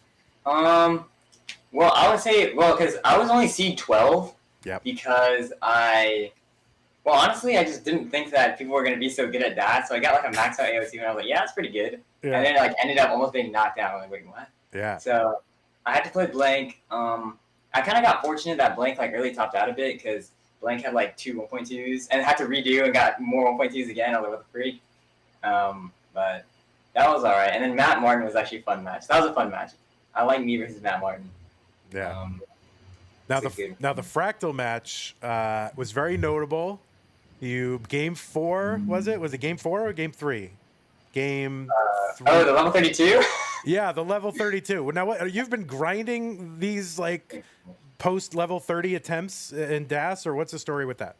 Well, I would say, because I was only seed 12. Yep. Because well, honestly, I just didn't think that people were going to be so good at that. So I got like a max out AOT, and I was like, yeah, that's pretty good. Yeah. And then like ended up almost being knocked out. I'm like, wait, what? Yeah. So I had to play Blank. I kind of got fortunate that Blank like really topped out a bit because Blank had like 2 1.2s and had to redo and got more 1.2s again. I was like, what the freak? But that was all right. And then Matt Martin was actually a fun match. That was a fun match. I like me versus Matt Martin. Yeah. Now the Fractal match was very notable. You game 4, was it? Was it game 4 or game 3? Game 3. Oh, the level 32? Yeah, the level 32. Now, what, you've been grinding these like post level 30 attempts in DAS, or what's the story with that?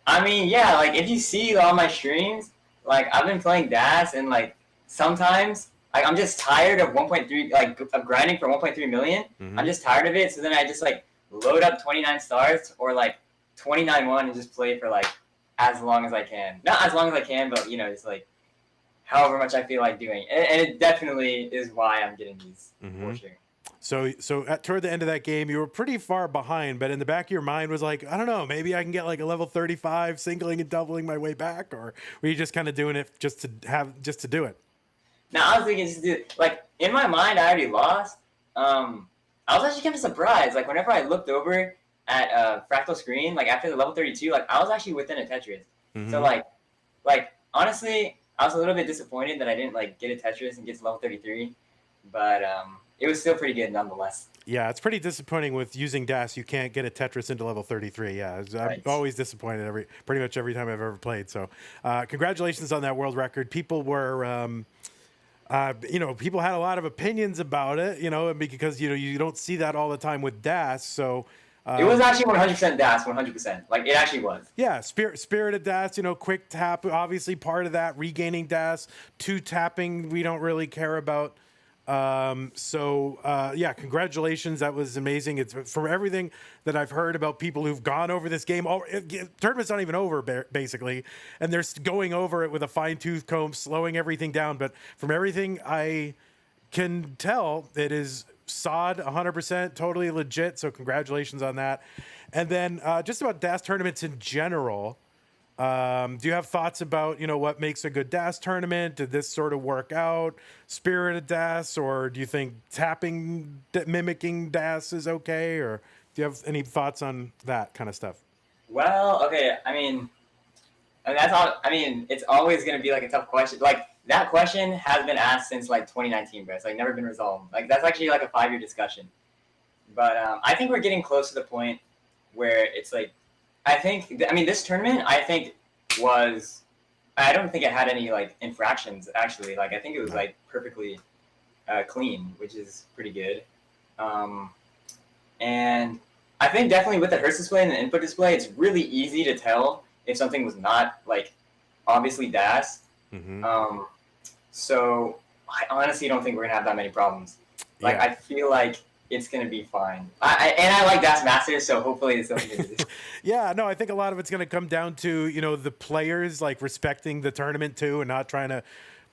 I mean, yeah, like if you see all my streams, like I've been playing DAS, and like sometimes like I'm just tired of 1.3, like of grinding for 1.3 million. I'm just tired of it. So then I just like load up 29 stars or like 29-1 and just play for like as long as I can. Not as long as I can, but you know, just like however much I feel like doing. And it definitely is why I'm getting these for sure. So toward the end of that game, you were pretty far behind, but in the back of your mind was like, I don't know, maybe I can get like a level 35, singling and doubling my way back, or were you just kind of doing it just to do it? No, I was thinking just do like in my mind I already lost. I was actually kind of surprised. Like whenever I looked over at Fractal screen, like after the level 32, like I was actually within a Tetris. So like honestly, I was a little bit disappointed that I didn't like get a Tetris and get to level 33, but it was still pretty good nonetheless. Yeah, it's pretty disappointing with using DAS. You can't get a Tetris into level 33. Yeah, I'm always disappointed pretty much every time I've ever played. So congratulations on that world record. People were, you know, people had a lot of opinions about it, you know, because, you know, you don't see that all the time with DAS. So It was actually 100% DAS, 100%. Like, it actually was. Yeah, spirited DAS, quick tap, obviously part of that, regaining DAS, 2 tapping we don't really care about. Yeah, congratulations. That was amazing. It's from everything that I've heard about people who've gone over this game. Tournament's not even over, basically, and they're going over it with a fine-tooth comb, slowing everything down. But from everything I can tell, it is sod 100%, totally legit. So congratulations on that. And then just about DAS tournaments in general. Do you have thoughts about, what makes a good DAS tournament? Did this sort of work out? Spirited DAS, or do you think tapping, mimicking DAS is okay? Or do you have any thoughts on that kind of stuff? Well, okay. I mean, that's all. I mean, it's always gonna be like a tough question. Like, that question has been asked since like 2019, bro. It's like never been resolved. Like, that's actually like a 5-year discussion. But I think we're getting close to the point where it's like, this tournament, I don't think it had any like infractions actually. Like, I think it was like perfectly clean, which is pretty good. And I think definitely with the Hertz display and the input display, it's really easy to tell if something was not like obviously DAS. Mm-hmm. So I honestly don't think we're gonna have that many problems. Like, I feel like it's gonna be fine. I like DAS Masters, so hopefully it's okay. Yeah, no, I think a lot of it's gonna come down to the players like respecting the tournament too, and not trying to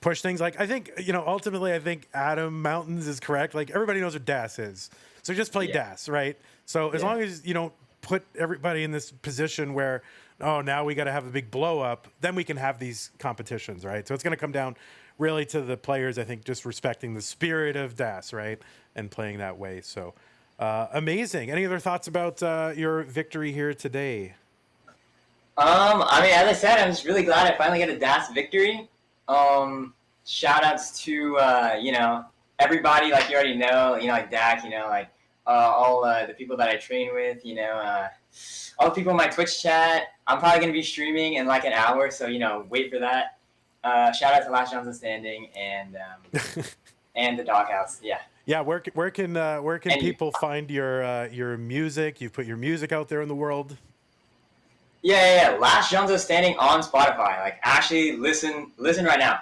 push things. Like, I think ultimately, I think Adam Mountains is correct. Like, everybody knows what DAS is, so just play DAS, right? So as long as you don't put everybody in this position where, oh, now we got to have a big blow up, then we can have these competitions, right? So it's going to come down really to the players, I think, just respecting the spirit of DAS, right? And playing that way. So amazing. Any other thoughts about your victory here today? As I said, I'm just really glad I finally got a DAS victory. Shout outs to, everybody, like you already know, like Dak, like all the people that I train with, all the people in my Twitch chat. I'm probably going to be streaming in like an hour, so, wait for that. Shout out to Last Johnson Standing and and the Doghouse. Yeah. Yeah, where can people find your music? You've put your music out there in the world. Yeah. Last Johnson Standing on Spotify. Like, actually listen right now.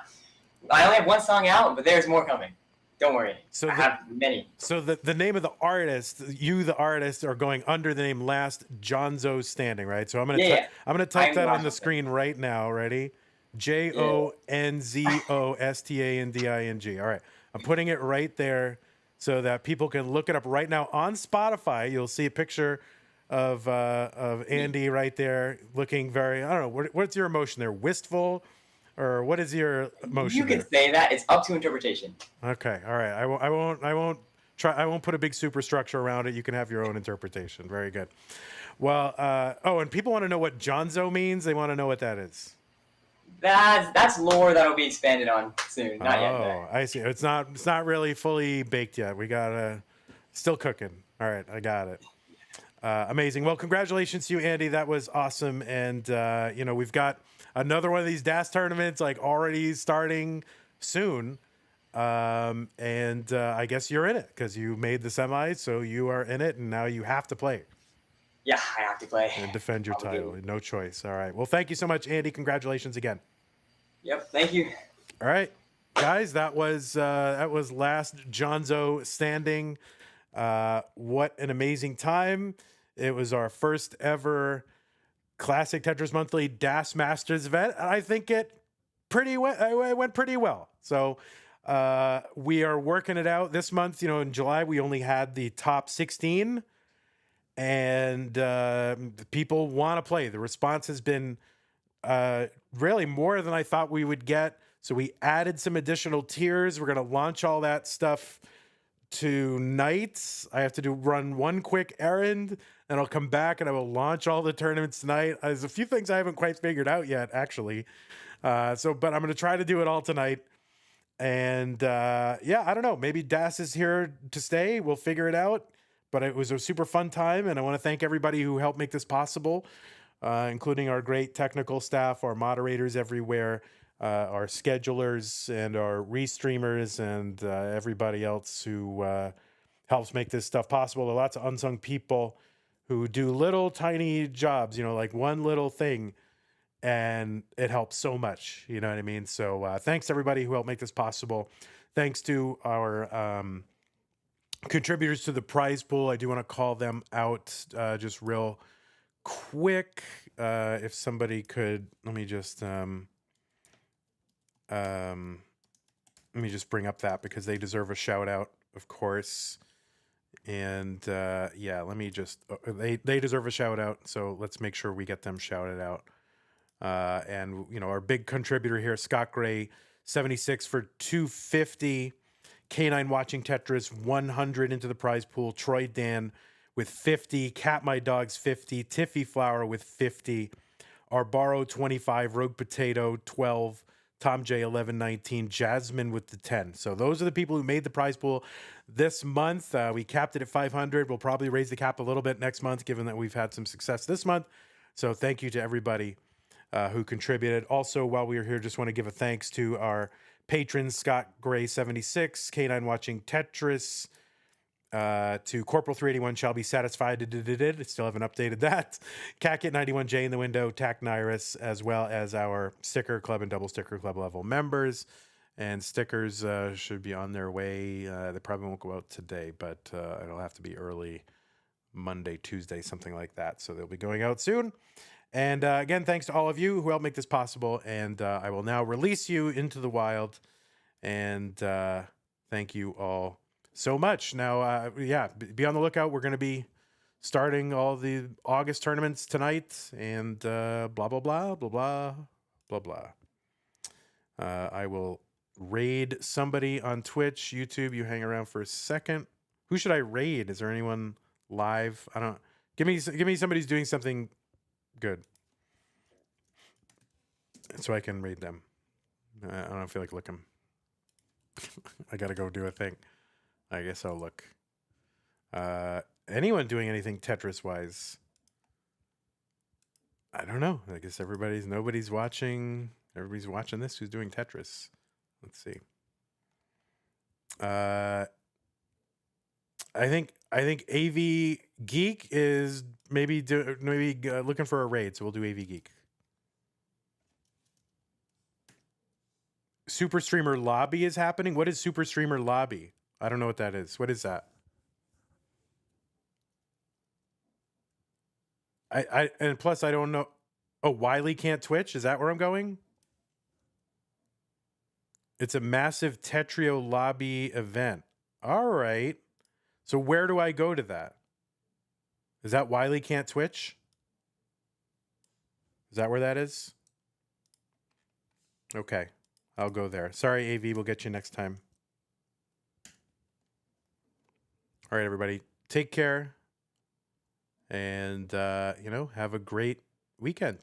I only have one song out, but there's more coming. Don't worry. I have many. So the name of the artist, the artist, are going under the name Last Johnzo Standing, right? So I'm gonna type that on the screen right now. Ready? JONZOSTANDING. All right, I'm putting it right there so that people can look it up right now on Spotify. You'll see a picture of Andy right there, looking very. I don't know. What's your emotion there? Wistful. Or what is your emotion? You can say that. It's up to interpretation. Okay. All right. I won't put a big superstructure around it. You can have your own interpretation. Very good. Well, and people want to know what Johnzo means. They want to know what that is. That's lore that'll be expanded on soon. Not yet. Oh, I see. It's not really fully baked yet. We got still cooking. All right. I got it. Amazing. Well, congratulations to you, Andy. That was awesome. And we've got another one of these DAS tournaments like already starting soon. I guess you're in it because you made the semis, so you are in it, and now you have to play. Yeah, I have to play. And defend your title. No choice. All right. Well, thank you so much, Andy. Congratulations again. Yep. Thank you. All right, guys. That was Last Johnzo Standing. What an amazing time. It was our first ever Classic Tetris Monthly DAS Masters event. I think it went pretty well. So we are working it out this month. In July, we only had the top 16, and people want to play. The response has been really more than I thought we would get. So we added some additional tiers. We're going to launch all that stuff tonight. I have to run one quick errand, and I'll come back and I will launch all the tournaments tonight. There's a few things I haven't quite figured out yet, actually. But I'm going to try to do it all tonight. And I don't know. Maybe DAS is here to stay. We'll figure it out. But it was a super fun time, and I want to thank everybody who helped make this possible, including our great technical staff, our moderators everywhere, our schedulers, and our restreamers, and everybody else who helps make this stuff possible. There are lots of unsung people who do little tiny jobs, you know, like one little thing, and it helps so much. You know what I mean? So thanks to everybody who helped make this possible. Thanks to our contributors to the prize pool. I do want to call them out just real quick. If somebody could, let me just bring up that because they deserve a shout out, of course. And yeah, let me just, they deserve a shout out. So let's make sure we get them shouted out. And, you know, our big contributor here, Scott Gray, 76 for 250. K9 Watching Tetris, 100 into the prize pool. Troy Dan with 50. Cat My Dogs, 50. Tiffy Flower with 50. Arbaro, 25. Rogue Potato, 12. Tom J, 1119. Jasmine with the 10. So those are the people who made the prize pool this month. We capped it at 500. We'll probably raise the cap a little bit next month, given that we've had some success this month. So thank you to everybody who contributed. Also, while we are here, just want to give a thanks to our patrons, Scott Gray 76, K9 Watching Tetris, to Corporal 381 Shall Be Satisfied. I still haven't updated that. Catkit 91J in the window, Tac Nyrus, as well as our Sticker Club and Double Sticker Club level members. And stickers should be on their way. They probably won't go out today, but it'll have to be early Monday, Tuesday, something like that. So they'll be going out soon. And again, thanks to all of you who helped make this possible. And I will now release you into the wild. And thank you all so much. Now, yeah, be on the lookout. We're going to be starting all the August tournaments tonight. And blah, blah, blah, blah, blah, blah, blah. I will raid somebody on Twitch, YouTube. You hang around for a second. Who should I raid? Is there anyone live? I don't. Give me somebody who's doing something good, so I can raid them. I don't feel like looking. I gotta go do a thing. I guess I'll look. Anyone doing anything Tetris wise? I don't know. I guess nobody's watching. Everybody's watching this. Who's doing Tetris? Let's see. I think AV Geek is maybe looking for a raid, so we'll do AV Geek. Super Streamer Lobby is happening. What is Super Streamer Lobby? I don't know what that is. What is that? And plus I don't know. Oh, Wiley can't Twitch? Is that where I'm going? It's a massive Tetrio Lobby event. All right. So where do I go to that? Is that Wiley can't Twitch? Is that where that is? Okay. I'll go there. Sorry, AV. We'll get you next time. All right, everybody. Take care. And, have a great weekend.